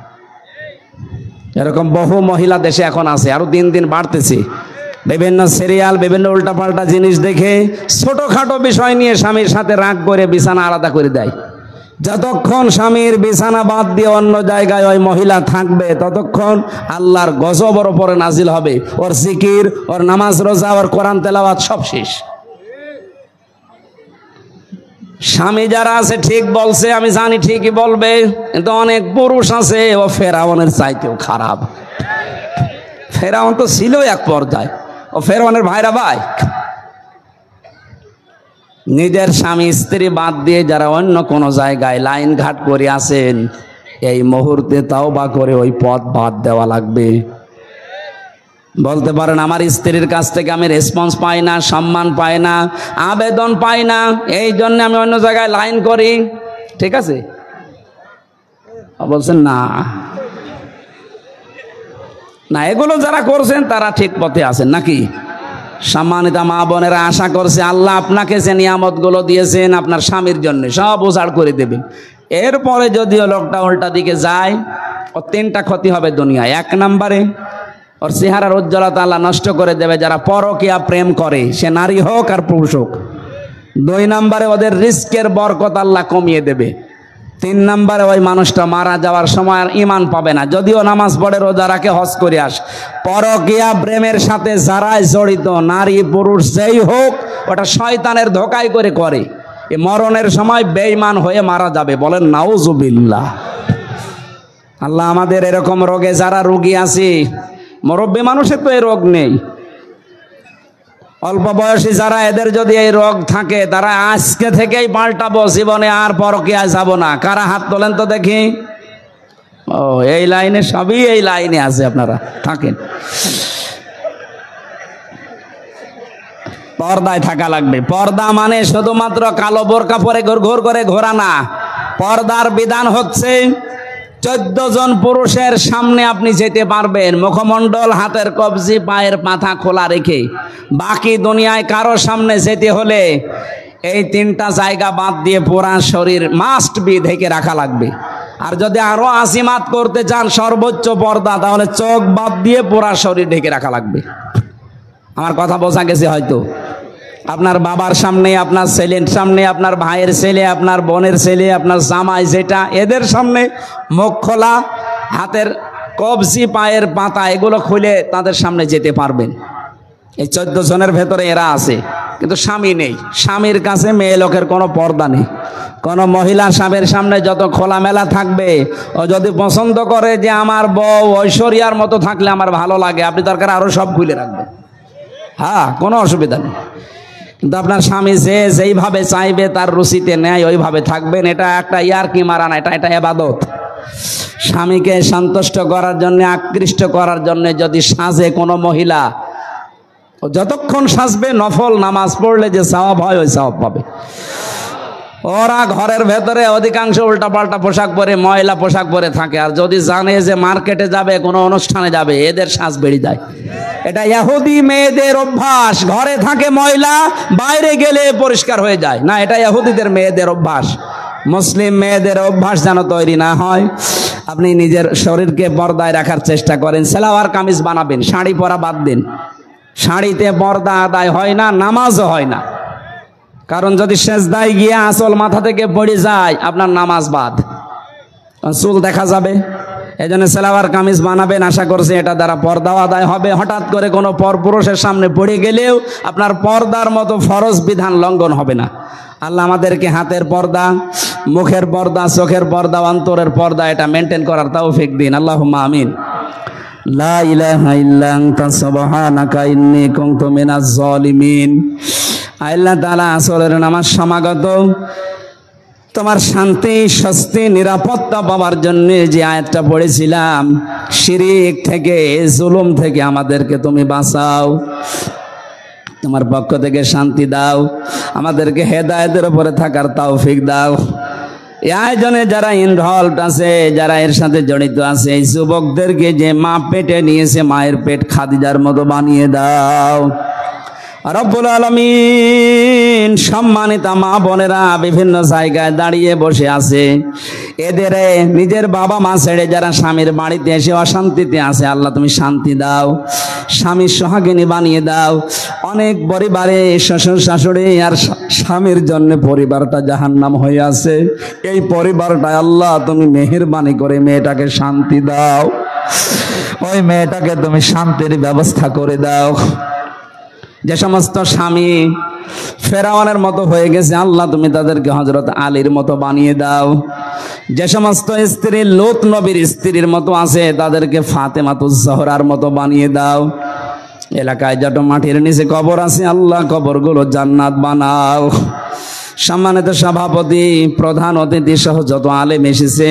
A: এরকম বহু মহিলা দেশে এখন আছে, আরো দিন দিন বাড়তেছে। বিভিন্ন সিরিয়াল, বিভিন্ন উল্টাপাল্টা জিনিস দেখে ছোটখাটো বিষয় নিয়ে স্বামীর সাথে রাগ করে বিছানা আলাদা করে দেয়। যতক্ষণ স্বামীর বিছানা বাদ দিয়ে অন্য জায়গায় ওই মহিলা থাকবে, ততক্ষণ আল্লাহর গজব ওর উপরে নাজিল হবে। ওর জিকির, ওর নামাজ রোজা, ওর কোরআন তেলাওয়াত সব শেষ। স্বামী যারা আছে ঠিক বলছে, আমি জানি ঠিকই বলবে, কিন্তু অনেক পুরুষ আছে ও ফেরাউনের চাইতেও খারাপ। ফেরাউন তো ছিল এক পর্যায়ে, ও ফেরাউনের ভাইরা ভাই। নিজের স্বামী স্ত্রী বাদ দিয়ে যারা অন্য কোনো জায়গায় লাইন ঘাট করে আছেন, এই মুহূর্তে তাওবা করে ওই পথ বাদ দেওয়া লাগবে। বলতে পারেন আমার স্ত্রীর কাছ থেকে আমি রেসপন্স পাই না, সম্মান পাই না, আবেদন পাই না, এই জন্য আমি অন্য জায়গায় লাইন করি, ঠিক আছে? বলছেন না না, এগুলো যারা করছেন তারা ঠিক পথে আছেন নাকি? সম্মানিত মা বোনেরা, আশা করছে আল্লাহ আপনাকে যে নিয়ামতগুলো দিয়েছেন আপনার স্বামীর জন্য সব উজাড় করে দেবেন। এরপরে যদিও লোকটা উল্টা দিকে যায়, ও 3টা ক্ষতি হবে দুনিয়ায়। 1 নম্বরে ওর চেহারার উজ্জ্বলতা আল্লাহ নষ্ট করে দেবে যারা পরকীয়া প্রেম করে, সে নারী হোক আর পুরুষ হোক। 2 নম্বরে ওদের রিস্কের বরকত আল্লাহ কমিয়ে দেবে। 3 নম্বরে ওই মানুষটা মারা যাওয়ার সময় আর ঈমান পাবে না, যদিও নামাজ পড়ে, রোজা রাখে, হজ করে আস। পরকীয়া প্রেমের সাথে যারাই জড়িত, নারী পুরুষ যেই হোক, ওটা শয়তানের ধোঁকায় করে এ মরণের সময় বেঈমান হয়ে মারা যাবে। বলেন নাউজুবিল্লাহ। আল্লাহ আমাদের এরকম রোগে যারা রোগী আছে, মুরব্বী মানুষের তো এই রোগ নেই, অল্প বয়সী যারা, এদের যদি এই রোগ থাকে তারা আজকে থেকেই পাল্টাবো, জীবনে আর পরকীয়ায় যাব না। কারা হাত তোলেন তো দেখি। ও এই লাইনে, সবই এই লাইনে আছে, আপনারা থাকেন। পর্দায় থাকা লাগবে। পর্দা মানে শুধুমাত্র কালো বোরকা পরে ঘুর করে ঘোরা না। পর্দার বিধান হচ্ছে 14 জন পুরুষের সামনে আপনি যেতে পারবেন, মুখমণ্ডল, হাতের কবজি, পায়ের পাতা খোলা রেখে। বাকি দুনিয়ায় কারো সামনে যেতে হলে এই 3টা জায়গা বাদ দিয়ে পুরা শরীর মাস্ট বি ঢেকে রাখা লাগবে। আর যদি আরো আজিমাত করতে চান সর্বোচ্চ পর্দা, তাহলে চোখ বাদ দিয়ে পুরা শরীর ঢেকে রাখা লাগবে। আমার কথা বোঝা গেছে হয়তো। আপনার বাবার সামনে, আপনার ছেলের সামনে, আপনার ভাইয়ের ছেলে, আপনার বোনের ছেলে, আপনার জামাই, যেটা, এদের সামনে মুখ খোলা, হাতের কবজি, পায়ের পাতা এগুলো খুলে তাদের সামনে যেতে পারবেন। এই 14 জনের ভেতরে এরা আছে, কিন্তু স্বামী নেই। স্বামীর কাছে মেয়ে লোকের কোনো পর্দা নেই। কোনো মহিলা স্বামীর সামনে যত খোলামেলা থাকবে, ও যদি পছন্দ করে যে আমার বউ ঐশ্বরিয়ার মতো থাকলে আমার ভালো লাগে, আপনি দরকার আরো সব খুলে রাখবেন, হ্যাঁ, কোনো অসুবিধা নেই। কিন্তু আপনার স্বামী যেইভাবে চাইবে, তার রুচিতে নেয়, ওইভাবে থাকবেন। এটা একটা ইয়ারকি মারা না, এটা ইবাদত। স্বামীকে সন্তুষ্ট করার জন্য, আকৃষ্ট করার জন্য যদি সাজে কোনো মহিলা, যতক্ষণ সাজবে, নফল নামাজ পড়লে যে সওয়াব হয় ওই সওয়াব পাবে। ওরা ঘরের ভেতরে অধিকাংশ উল্টাপাল্টা পোশাক পরে, ময়লা পোশাক পরে থাকে। আর যদি জানে যে মার্কেটে যাবে, কোনো অনুষ্ঠানে যাবে, এদের সাজ বেড়ে যায়। এটা ইহুদি মেয়েদের অভ্যাস। ঘরে থাকে ময়লা, বাইরে গেলে পরিষ্কার হয়ে যায় না, এটা ইহুদিদের মেয়েদের অভ্যাস। মুসলিম মেয়েদের অভ্যাস যেন তৈরি না হয়। আপনি নিজের শরীরকে পর্দায় রাখার চেষ্টা করেন। সালোয়ার কামিজ বানাবেন, শাড়ি পরা বাদ দিন। শাড়িতে পর্দা আদায় হয় না, নামাজও হয় না। কারণ যদি সেজদায় গিয়ে আঁচল মাথা থেকে পড়ে যায়, আপনার নামাজ বাদ, চুল দেখা যাবে। এই জন্য সালোয়ার কামিজ বানাবেন, আশা করছি এটা দ্বারা পর্দাও আদায় হবে। হঠাৎ করে কোনো পরপুরুষের সামনে পড়ে গেলেও আপনার পর্দার মতো ফরজ বিধান লঙ্ঘন হবে না। আল্লাহ আমাদেরকে হাতের পর্দা, মুখের পর্দা, চোখের পর্দা, অন্তরের পর্দা এটা মেনটেন করার তৌফিক দিন। আল্লাহুম্মা আমিন। লা ইলাহা ইল্লা আনতা সুবহানাকা ইন্নী কুনতু মিনাজ জালিমিন। আল্লাহ তাআলা আসরের নামাজ সমাগত, তোমার শান্তি, স্বস্তি, নিরাপত্তা পাওয়ার জন্য যে আয়াতটা পড়েছিলাম, শিরিক থেকে, জুলুম থেকে আমাদেরকে তুমি বাঁচাও। তোমার পক্ষ থেকে শান্তি দাও, আমাদেরকে হেদায়েতের উপরে থাকার তৌফিক দাও। এই আয়োজনে যারা ইনভলভড আছে, যারা এর সাথে জড়িত আছে, এই যুবকদেরকে যে মা পেটে নিয়েছে, মায়ের পেট খাদিজার মতো বানিয়ে দাও। রব্বুল আলামিন, সম্মানিত মা বোনেরা বিভিন্ন জায়গায় দাঁড়িয়ে বসে আছে, এদের নিজের বাবা মা ছেড়ে যারা স্বামীর বাড়িতে এসে অশান্তিতে আছে, আল্লাহ তুমি শান্তি দাও, স্বামীর সোহাগিনী বানিয়ে দাও। অনেক পরিবারে শ্বশুর শাশুড়ি আর স্বামীর জন্য পরিবারটা জাহান্নাম হয়ে আছে, এই পরিবারটা আল্লাহ তুমি মেহেরবানি করে মেয়েটাকে শান্তি দাও, ওই মেয়েটাকে তুমি শান্তির ব্যবস্থা করে দাও। যে সমস্ত স্বামী ফেরাউনের মতো হয়ে গেছে, আল্লাহ তুমি তাদেরকে হযরত আলীর মতো বানিয়ে দাও। যে সমস্ত স্ত্রী লূত নবীর স্ত্রীর মতো আছে, তাদেরকে ফাতেমাতুজ জহরার মতো বানিয়ে দাও। এলাকায় যত মাটির নিচে কবর আছে, আল্লাহ কবরগুলো জান্নাত বানাও। সম্মানিত সভাপতি, প্রধান অতিথি সহ যত আলেম এসেছে,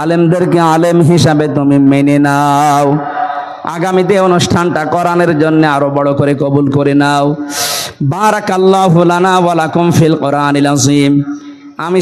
A: আলেমদেরকে আলেম হিসাবে তুমি মেনে নাও। আগামীতে অনুষ্ঠানটা কোরআনের জন্য আরো বড় করে কবুল করে নাও। বারাকাল্লাহু লানা ওয়া লাকুম ফিল কোরআনিল আযীম। আমি